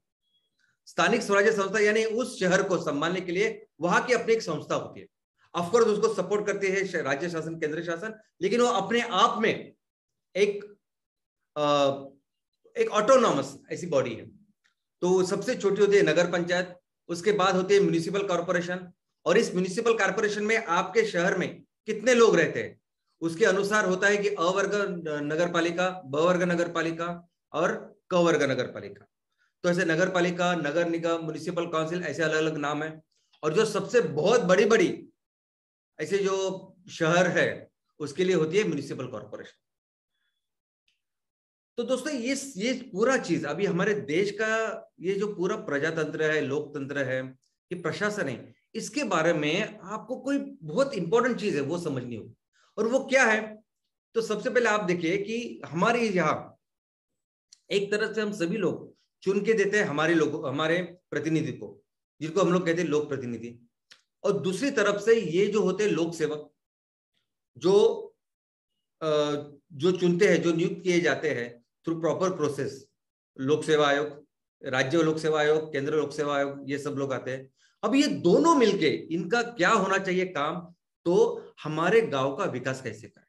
स्थानिक स्वराज्य संस्था यानी उस शहर को संभालने के लिए वहां की अपनी एक संस्था होती है। ऑफकोर्स उसको सपोर्ट करती है राज्य शासन, केंद्र शासन, लेकिन वो अपने आप में एक ऑटोनॉमस ऐसी बॉडी है। तो सबसे छोटी होती है नगर पंचायत, उसके बाद होती है म्युनिसिपल कॉर्पोरेशन, और इस म्युनिसिपल कॉर्पोरेशन में आपके शहर में कितने लोग रहते हैं उसके अनुसार होता है कि अ वर्ग नगर पालिका, ब वर्ग नगर पालिका और क वर्ग नगर पालिका। तो ऐसे नगर पालिका, नगर निगम, म्युनिसिपल काउंसिल, ऐसे अलग अलग नाम है। और जो सबसे बहुत बड़ी बड़ी ऐसे जो शहर है उसके लिए होती है म्युनिसिपल कॉर्पोरेशन। तो दोस्तों ये पूरा चीज अभी हमारे देश का ये जो पूरा प्रजातंत्र है, लोकतंत्र है, ये प्रशासन है, इसके बारे में आपको कोई बहुत इंपॉर्टेंट चीज है वो समझनी होगी। और वो क्या है? तो सबसे पहले आप देखिए कि हमारे यहाँ एक तरह से हम सभी लोग चुन के देते हैं हमारे लोगों, हमारे प्रतिनिधि को, जिनको हम लोग कहते हैं लोक प्रतिनिधि। और दूसरी तरफ से ये जो होते हैं लोक सेवक, जो चुनते हैं, जो नियुक्त किए जाते हैं थ्रू प्रॉपर प्रोसेस, लोक सेवा आयोग, राज्य लोक सेवा आयोग, केंद्र लोक सेवा आयोग, ये सब लोग आते हैं। अब ये दोनों मिलके इनका क्या होना चाहिए काम? तो हमारे गांव का विकास कैसे करें,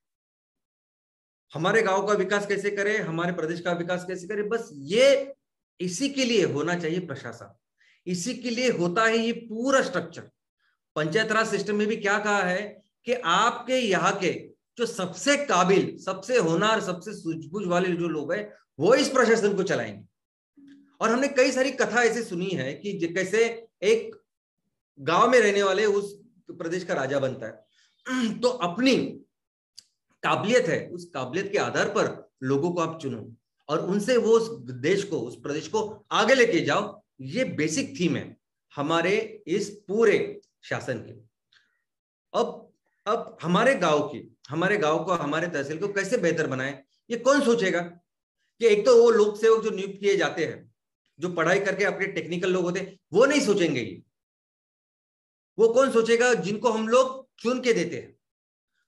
हमारे गांव का विकास कैसे करें, हमारे प्रदेश का विकास कैसे करें, बस ये इसी के लिए होना चाहिए प्रशासन, इसी के लिए होता है ये पूरा स्ट्रक्चर। पंचायत राज सिस्टम में भी क्या कहा है कि आपके यहाँ के जो सबसे काबिल, सबसे होनहार, सबसे सूझबूझ वाले जो लोग हैं वो इस प्रशासन को चलाएंगे। और हमने कई सारी कथा ऐसे सुनी है कि कैसे एक गांव में रहने वाले उस प्रदेश का राजा बनता है। तो अपनी काबिलियत है, उस काबिलियत के आधार पर लोगों को आप चुनो और उनसे वो उस देश को, उस प्रदेश को आगे लेके जाओ। ये बेसिक थीम है हमारे इस पूरे शासन की। अब हमारे गांव को, हमारे तहसील को कैसे बेहतर बनाए, ये कौन सोचेगा? कि एक तो वो लोक सेवक जो नियुक्त किए जाते हैं, जो पढ़ाई करके अपने टेक्निकल लोग होते हैं, वो नहीं सोचेंगे। ये वो कौन सोचेगा? जिनको हम लोग चुन के देते हैं,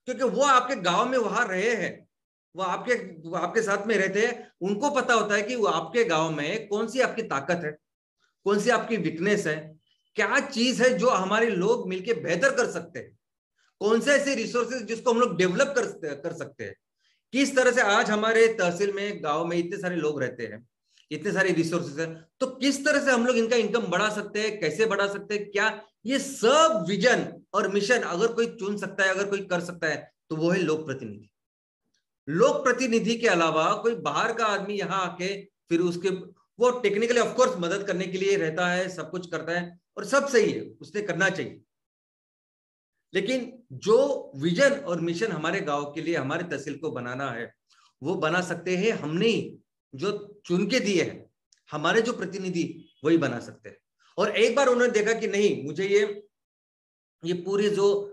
क्योंकि वो आपके गांव में वहां रहे हैं, वो आपके साथ में रहते हैं। उनको पता होता है कि वो आपके गांव में कौन सी आपकी ताकत है, कौन सी आपकी वीकनेस है, क्या चीज है जो हमारे लोग मिलकर बेहतर कर सकते हैं, कौन से ऐसे रिसोर्सेज जिसको हम लोग डेवलप कर सकते हैं। किस तरह से आज हमारे तहसील में, गांव में इतने सारे लोग रहते हैं, इतने सारे रिसोर्सेज है, तो किस तरह से हम लोग इनका इनकम बढ़ा सकते हैं, कैसे बढ़ा सकते हैं, क्या ये सब विजन और मिशन अगर कोई चुन सकता है, अगर कोई कर सकता है, तो वो है लोक प्रतिनिधि। लोक प्रतिनिधि के अलावा कोई बाहर का आदमी यहाँ आके फिर उसके, वो टेक्निकली ऑफकोर्स मदद करने के लिए रहता है, सब कुछ करता है और सब सही है, उसने करना चाहिए। लेकिन जो विजन और मिशन हमारे गांव के लिए, हमारे तहसील को बनाना है, वो बना सकते हैं हमने ही, जो चुन के दिए हैं हमारे जो प्रतिनिधि, वही बना सकते हैं। और एक बार उन्होंने देखा कि नहीं, मुझे ये पूरी जो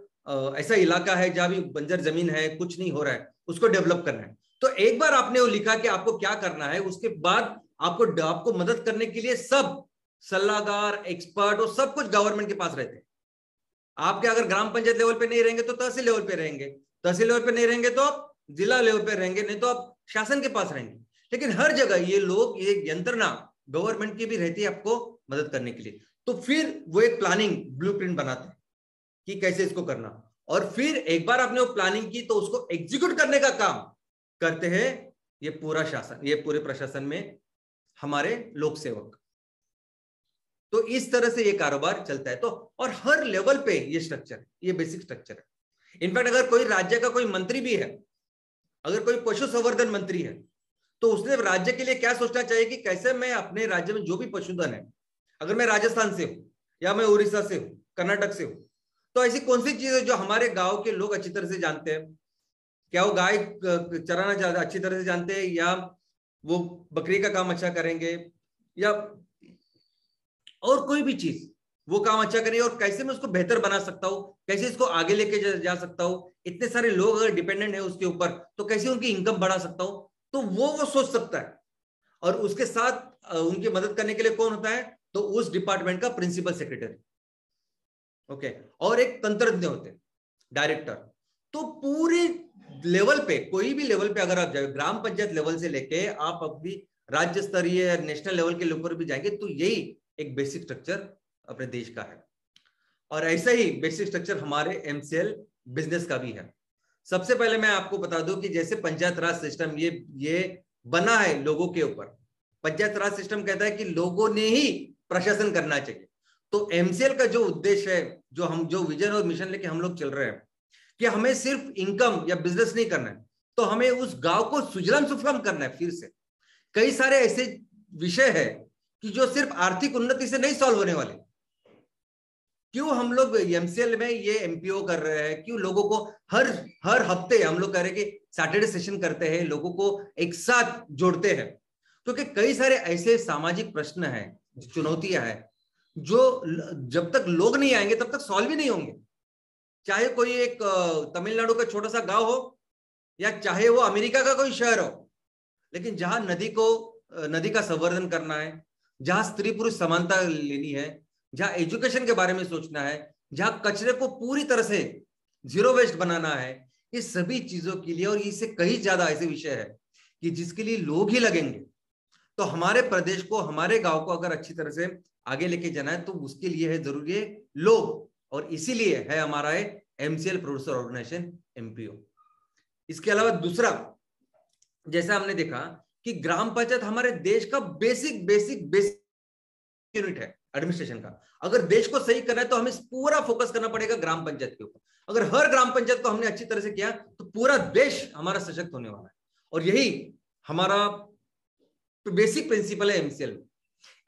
ऐसा इलाका है जहां भी बंजर जमीन है, कुछ नहीं हो रहा है, उसको डेवलप करना है। तो एक बार आपने वो लिखा कि आपको क्या करना है, उसके बाद आपको मदद करने के लिए सब सलाहकार, एक्सपर्ट और सब कुछ गवर्नमेंट के पास रहते हैं। आपके अगर ग्राम पंचायत लेवल पे नहीं रहेंगे तो तहसील लेवल पे रहेंगे, तहसील लेवल पे नहीं रहेंगे तो आप जिला लेवल पे रहेंगे, नहीं तो आप शासन के पास रहेंगे। लेकिन हर जगह ये लोग, ये यंत्रणा गवर्नमेंट की भी रहती है आपको मदद करने के लिए। तो फिर वो एक प्लानिंग ब्लूप्रिंट बनाते हैं कि कैसे इसको करना। और फिर एक बार आपने वो प्लानिंग की तो उसको एग्जीक्यूट करने का काम करते हैं ये पूरा शासन, ये पूरे प्रशासन में हमारे लोक सेवक। तो इस तरह से ये कारोबार चलता है। तो और हर लेवल पे ये स्ट्रक्चर है, ये बेसिक स्ट्रक्चर है। इनफैक्ट अगर कोई राज्य का कोई मंत्री भी है, अगर कोई पशु संवर्धन मंत्री है, तो उसने राज्य के लिए क्या सोचना चाहिए कि कैसे मैं अपने राज्य में जो भी पशुधन है, अगर मैं राजस्थान से हूं या मैं उड़ीसा से हूं, कर्नाटक से हूं, तो ऐसी कौन सी चीज है जो हमारे गांव के लोग अच्छी तरह से जानते हैं? क्या वो गाय चराना अच्छी तरह से जानते हैं, या वो बकरी का काम अच्छा करेंगे, या और कोई भी चीज वो काम अच्छा करेंगे, और कैसे मैं उसको बेहतर बना सकता हूं, कैसे इसको आगे लेके जा सकता हूं। इतने सारे लोग अगर डिपेंडेंट है उसके ऊपर, तो कैसे उनकी इनकम बढ़ा सकता हूं। तो वो सोच सकता है। और उसके साथ उनकी मदद करने के लिए कौन होता है? तो उस डिपार्टमेंट का प्रिंसिपल सेक्रेटरी, ओके, और एक तंत्रज्ञ होते हैं, डायरेक्टर। तो पूरे लेवल पे, कोई भी लेवल पे अगर आप जाए, ग्राम पंचायत लेवल से लेके आप अभी राज्य स्तरीय नेशनल लेवल के ऊपर भी जाएंगे, तो यही एक बेसिक स्ट्रक्चर अपने देश का है। और ऐसा ही बेसिक स्ट्रक्चर हमारे एमसीएल बिजनेस का भी है। सबसे पहले मैं आपको बता दूं कि जैसे पंचायत राज सिस्टम ये बना है लोगों के ऊपर। पंचायत राज सिस्टम कहता है कि लोगों ने ही प्रशासन करना चाहिए। तो एमसीएल का जो उद्देश्य है, जो विजन और मिशन लेके हम लोग चल रहे हैं, कि हमें सिर्फ इनकम या बिजनेस नहीं करना है, तो हमें उस गांव को सुजलाम सुफलाम करना है। फिर से कई सारे ऐसे विषय है कि जो सिर्फ आर्थिक उन्नति से नहीं सॉल्व होने वाले। क्यों हम लोग एमसीएल में ये एमपीओ कर रहे हैं? क्यों लोगों को हर हफ्ते हम लोग कह रहे हैं कि सैटरडे सेशन करते हैं, लोगों को एक साथ जोड़ते हैं? क्योंकि कई सारे ऐसे सामाजिक प्रश्न हैं, चुनौतियां हैं, जो जब तक लोग नहीं आएंगे तब तक सॉल्व ही नहीं होंगे। चाहे कोई एक तमिलनाडु का छोटा सा गांव हो, या चाहे वो अमेरिका का कोई शहर हो, लेकिन जहां नदी का संवर्धन करना है, जहां स्त्री पुरुष समानता लेनी है, जहां एजुकेशन के बारे में सोचना है, जहां कचरे को पूरी तरह से जीरो वेस्ट बनाना है, ये सभी चीजों के लिए, और इससे कई ज्यादा ऐसे विषय है कि जिसके लिए लोग ही लगेंगे। तो हमारे प्रदेश को, हमारे गांव को अगर अच्छी तरह से आगे लेके जाना है, तो उसके लिए है जरूरी है लोग, और इसीलिए है हमारा एमसीएल प्रोड्यूसर ऑर्गेनाइजेशन, एमपीओ। इसके अलावा दूसरा, जैसा हमने देखा कि ग्राम पंचायत हमारे देश का बेसिक यूनिट है एडमिनिस्ट्रेशन का। अगर देश को सही करना है तो हमें पूरा फोकस करना पड़ेगा ग्राम पंचायत के ऊपर। अगर हर ग्राम पंचायत को हमने अच्छी तरह से किया, तो पूरा देश हमारा सशक्त होने वाला है। और यही हमारा बेसिक प्रिंसिपल है एमसीएल में।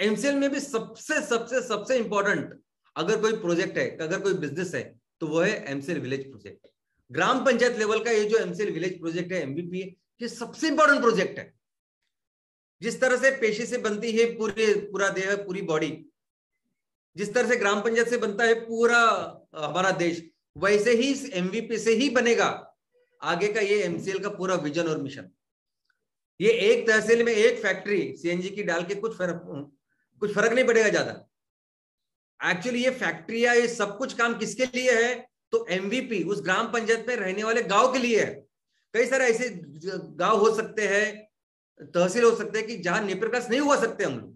एमसीएल में भी सबसे इंपॉर्टेंट अगर कोई प्रोजेक्ट है, अगर कोई बिजनेस है, तो वो है एमसीएल विलेज प्रोजेक्ट। ग्राम पंचायत लेवल का ये जो एमसीएल विलेज प्रोजेक्ट है, एमवीपी, ये सबसे इंपॉर्टेंट प्रोजेक्ट है। जिस तरह से पेशी से बनती है पूरा देह, पूरी बॉडी, जिस तरह से ग्राम पंचायत से बनता है पूरा हमारा देश, वैसे ही इस एमवीपी से ही बनेगा आगे का ये एमसीएल का पूरा विजन और मिशन। ये एक तहसील में एक फैक्ट्री सीएनजी की डाल के कुछ फर्क नहीं पड़ेगा ज्यादा। एक्चुअली ये फैक्ट्रियां, ये सब कुछ काम किसके लिए है? तो एमवीपी उस ग्राम पंचायत में रहने वाले गांव के लिए है। कई सारे ऐसे गांव हो सकते हैं, तहसील हो सकते हैं कि जहां नेत्रकाश नहीं हुआ सकते हम लोग,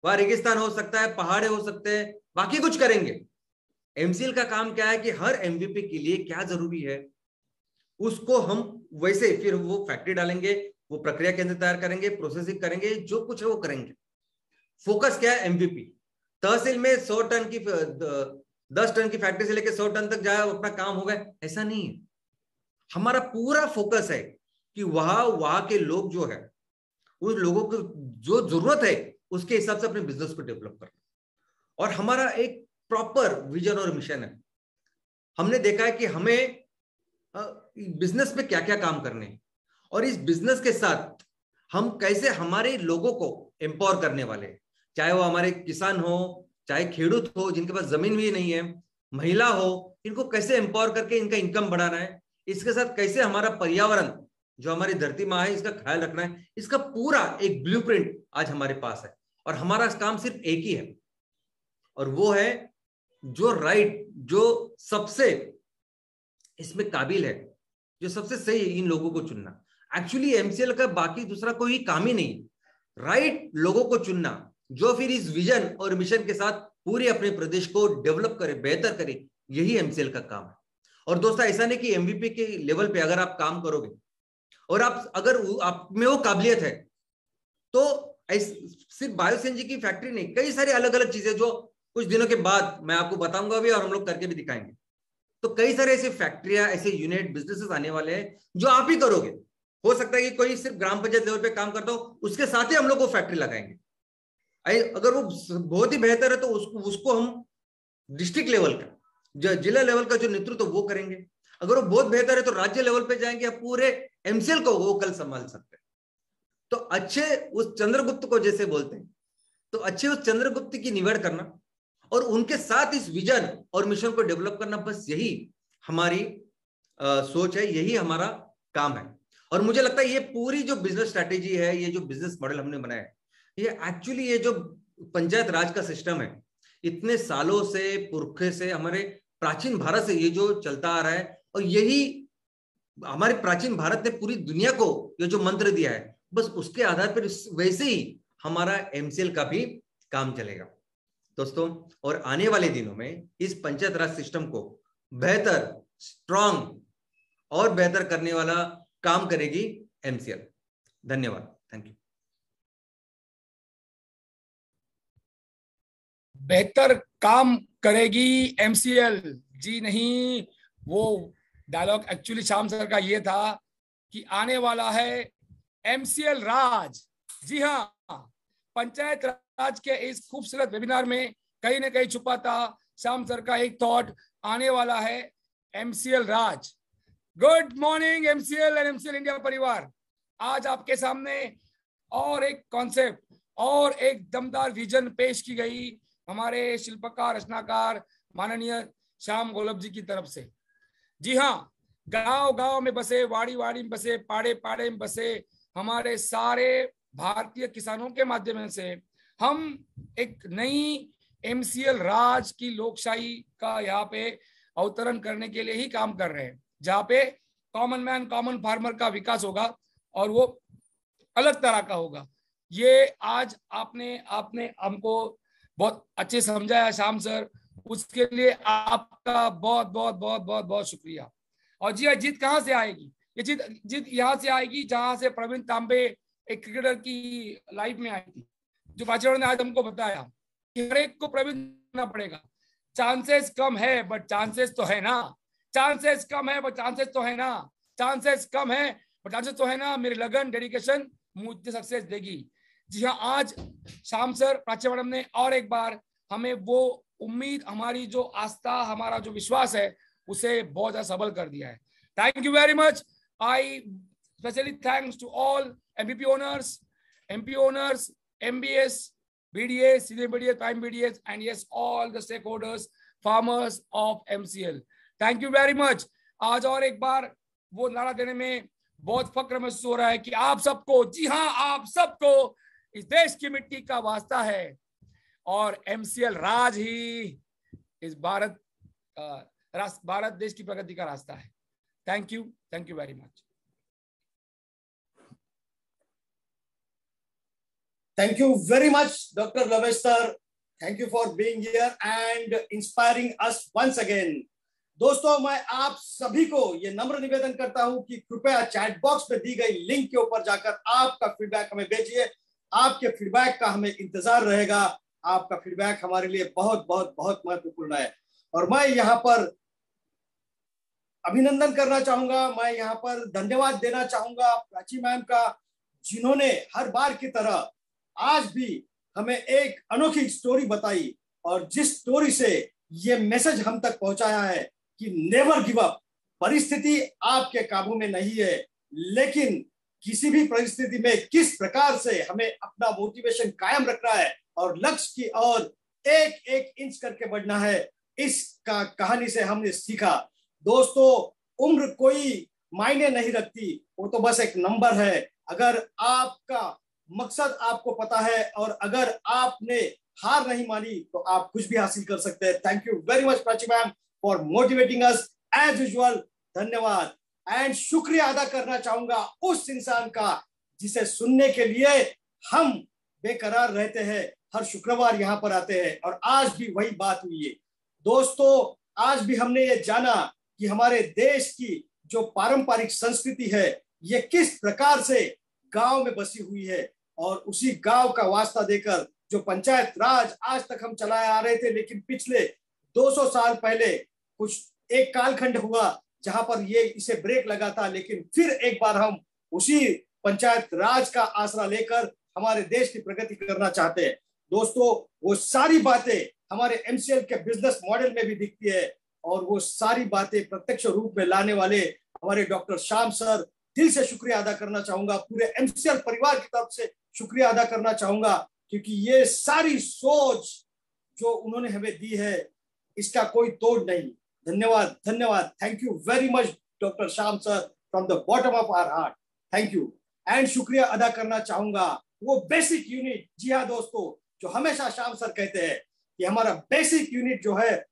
वहां रेगिस्तान हो सकता है, पहाड़े हो सकते हैं, बाकी कुछ करेंगे। एमसीएल का काम क्या है कि हर एमवीपी के लिए क्या जरूरी है उसको हम वैसे फिर वो फैक्ट्री डालेंगे, वो प्रक्रिया केंद्र तैयार करेंगे, प्रोसेसिंग करेंगे, जो कुछ है वो करेंगे। फोकस क्या है? एमवीपी। तहसील में 100 टन की 10 टन की फैक्ट्री से लेकर 100 टन तक जाए, अपना काम हो गया, ऐसा नहीं है। हमारा पूरा फोकस है कि वहां के लोग जो है, उन लोगों को जो जरूरत है उसके हिसाब से अपने बिजनेस को डेवलप करना। और हमारा एक प्रॉपर विजन और मिशन है। हमने देखा है कि हमें बिजनेस में क्या क्या काम करने हैं, और इस बिजनेस के साथ हम कैसे हमारे लोगों को एम्पावर करने वाले हैं, चाहे वो हमारे किसान हो, चाहे खेडूत हो जिनके पास जमीन भी नहीं है, महिला हो, इनको कैसे एम्पावर करके इनका इनकम बढ़ाना है, इसके साथ कैसे हमारा पर्यावरण जो हमारी धरती माँ है इसका ख्याल रखना है, इसका पूरा एक ब्लूप्रिंट आज हमारे पास है। और हमारा काम सिर्फ एक ही है, और वो है जो सबसे इसमें काबिल है, जो सबसे सही है, इन लोगों को चुनना। एक्चुअली एमसीएल का बाकी दूसरा कोई काम ही नहीं, राइट लोगों को चुनना, जो फिर इस विजन और मिशन के साथ पूरे अपने प्रदेश को डेवलप करे, बेहतर करे, यही एमसीएल का काम है। और दोस्तों ऐसा नहीं कि एमवीपी के लेवल पे अगर आप काम करोगे और आप में वो काबिलियत है तो सिर्फ बायोसीएनजी की फैक्ट्री नहीं, कई सारी अलग अलग चीजें जो कुछ दिनों के बाद मैं आपको बताऊंगा भी और हम लोग करके भी दिखाएंगे। तो कई सारे ऐसे फैक्ट्रियां, ऐसे यूनिट, बिजनेसेस आने वाले हैं जो आप ही करोगे। हो सकता है कि कोई सिर्फ ग्राम पंचायत लेवल पे काम करता हो, उसके साथ ही हम लोग वो फैक्ट्री लगाएंगे। अगर वो बहुत ही बेहतर है तो उसको हम डिस्ट्रिक्ट लेवल का, जिला लेवल का जो नेतृत्व वो करेंगे। अगर वो बहुत बेहतर है तो राज्य लेवल पे जाएंगे, पूरे एमसीएल को वो कल संभाल सकते हैं। तो अच्छे उस चंद्रगुप्त को जैसे बोलते हैं, तो अच्छे उस चंद्रगुप्त की निवड़ करना और उनके साथ इस विजन और मिशन को डेवलप करना, बस यही हमारी सोच है, यही हमारा काम है। और मुझे लगता है ये पूरी जो बिजनेस स्ट्रैटेजी है, ये जो बिजनेस मॉडल हमने बनाया है, ये एक्चुअली ये जो पंचायत राज का सिस्टम है, इतने सालों से, पुरखे से, हमारे प्राचीन भारत से ये जो चलता आ रहा है, और यही हमारे प्राचीन भारत ने पूरी दुनिया को ये जो मंत्र दिया है, बस उसके आधार पर वैसे ही हमारा एमसीएल का भी काम चलेगा दोस्तों। और आने वाले दिनों में इस पंचायत राज सिस्टम को बेहतर, स्ट्रांग और बेहतर करने वाला काम करेगी एमसीएल। धन्यवाद, थैंक यू। बेहतर काम करेगी एमसीएल जी नहीं, वो डायलॉग एक्चुअली श्याम सर का ये था कि आने वाला है एमसीएल राज। जी हाँ, पंचायत राज के इस खूबसूरत वेबिनार में कहीं ना कहीं छुपा था श्याम सर का एक थॉट, आने वाला है MCL Raj. Good morning MCL and MCL India परिवार। आज आपके सामने और एक कॉन्सेप्ट और एक दमदार विजन पेश की गई हमारे शिल्पकार, रचनाकार माननीय श्याम गोलब जी की तरफ से। जी हाँ, गांव गांव में बसे, वाड़ी वाड़ी में बसे, पाड़े पाड़े में बसे हमारे सारे भारतीय किसानों के माध्यम से हम एक नई एमसीएल राज की लोकशाही का यहाँ पे अवतरण करने के लिए ही काम कर रहे हैं, जहाँ पे कॉमन मैन, कॉमन फार्मर का विकास होगा और वो अलग तरह का होगा। ये आज आपने हमको बहुत अच्छे समझाया श्याम सर, उसके लिए आपका बहुत बहुत बहुत बहुत बहुत शुक्रिया। और जी, जीत कहाँ से आएगी? ये जीत यहाँ से आएगी जहां से प्रवीण तांबे एक क्रिकेटर की लाइफ में आई थी, जो बाचड़ ने आज हमको बताया कि हर एक को प्रवीण करना पड़ेगा। चांसेस कम है बट चांसेस तो है ना, चांसेस कम है बट चांसेस तो है ना, चांसेस कम है बट चांसेस तो है ना। मेरी लगन, डेडिकेशन मुझे सक्सेस देगी। जी हाँ, आज श्याम सर, प्राची मैडम ने और एक बार हमें वो उम्मीद, हमारी जो आस्था, हमारा जो विश्वास है, उसे बहुत ज्यादा सबल कर दिया है। Thank you very much. I specially thanks to all MVP owners, MP owners, MBS, BDS, senior BDS, prime BDS, and yes, all the stakeholders, farmers of MCL. Thank you very much. आज और एक बार वो नारा देने में बहुत फक्र महसूस हो रहा है कि आप सबको, जी हाँ, आप सबको इस देश की मिट्टी का वास्ता है और MCL राज ही इस भारत देश की प्रगति का रास्ता है। Thank you very much. Thank you very much, Dr. Lavesh sir. Thank you for being here and inspiring us once again. दोस्तों, मैं आप सभी को ये नम्र निवेदन करता हूं कि कृपया चैट बॉक्स में दी गई लिंक के ऊपर जाकर आपका फीडबैक हमें भेजिए। आपके फीडबैक का हमें इंतजार रहेगा। आपका फीडबैक हमारे लिए बहुत बहुत बहुत महत्वपूर्ण है। और मैं यहाँ पर अभिनंदन करना चाहूंगा, मैं यहाँ पर धन्यवाद देना चाहूंगा प्राची मैम का, जिन्होंने हर बार की तरह आज भी हमें एक अनोखी स्टोरी बताई और जिस स्टोरी से ये मैसेज हम तक पहुंचाया है कि नेवर गिव अप। परिस्थिति आपके काबू में नहीं है, लेकिन किसी भी परिस्थिति में किस प्रकार से हमें अपना मोटिवेशन कायम रखना है और लक्ष्य की ओर एक एक इंच करके बढ़ना है, इसका कहानी से हमने सीखा। दोस्तों, उम्र कोई मायने नहीं रखती, वो तो बस एक नंबर है। अगर आपका मकसद आपको पता है और अगर आपने हार नहीं मानी तो आप कुछ भी हासिल कर सकते हैं। Thank you very much Prachi ma'am for motivating us as usual. धन्यवाद। एंड शुक्रिया अदा करना चाहूंगा उस इंसान का जिसे सुनने के लिए हम बेकरार रहते हैं, हर शुक्रवार यहाँ पर आते हैं और आज भी वही बात हुई है। दोस्तों, आज भी हमने ये जाना कि हमारे देश की जो पारंपरिक संस्कृति है ये किस प्रकार से गांव में बसी हुई है, और उसी गांव का वास्ता देकर जो पंचायत राज आज तक हम चलाए आ रहे थे, लेकिन पिछले 200 साल पहले कुछ एक कालखंड हुआ जहां पर ये इसे ब्रेक लगा था, लेकिन फिर एक बार हम उसी पंचायत राज का आसरा लेकर हमारे देश की प्रगति करना चाहते हैं। दोस्तों, वो सारी बातें हमारे एमसीएल के बिजनेस मॉडल में भी दिखती है, और वो सारी बातें प्रत्यक्ष रूप में लाने वाले हमारे डॉक्टर श्याम सर, दिल से शुक्रिया अदा करना चाहूंगा। पूरे एमसीएल परिवार की तरफ से शुक्रिया अदा करना चाहूंगा, क्योंकि ये सारी सोच जो उन्होंने हमें दी है इसका कोई तोड़ नहीं। धन्यवाद, धन्यवाद। Thank you very much doctor Shyam sir, from the bottom of our heart, thank you. And शुक्रिया अदा करना चाहूंगा वो बेसिक यूनिट, जी हाँ दोस्तों, जो हमेशा श्याम सर कहते हैं कि हमारा बेसिक यूनिट जो है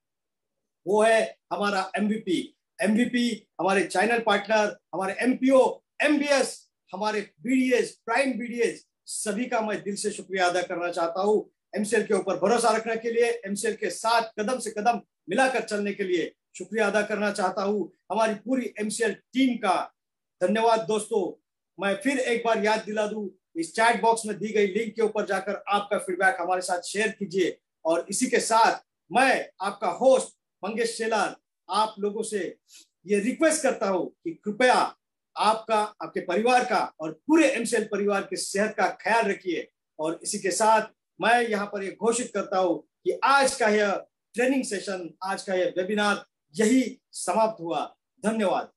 वो है हमारा एमवीपी। एमवीपी हमारे चैनल पार्टनर, हमारे एमपीओ, एमबीएस, हमारे बीडीएस, प्राइम बीडीएस, सभी का मैं दिल से शुक्रिया अदा करना चाहता हूँ। एमसीएल के ऊपर भरोसा रखने के लिए, एमसीएल के साथ कदम से कदम मिलाकर चलने के लिए शुक्रिया अदा करना चाहता हूँ हमारी पूरी एमसीएल टीम का। धन्यवाद दोस्तों। मैं फिर एक बार याद दिला दूं, इस चैट बॉक्स में दी गई लिंक के ऊपर जाकर आपका फीडबैक हमारे साथ शेयर कीजिए। और इसी के साथ मैं आपका होस्ट मंगेश शेलार आप लोगों से ये रिक्वेस्ट करता हूं कि कृपया आपका, आपके परिवार का और पूरे एमसीएल परिवार के सेहत का ख्याल रखिए। और इसी के साथ मैं यहाँ पर ये घोषित करता हूं कि आज का यह ट्रेनिंग सेशन, आज का यह वेबिनार यही समाप्त हुआ। धन्यवाद।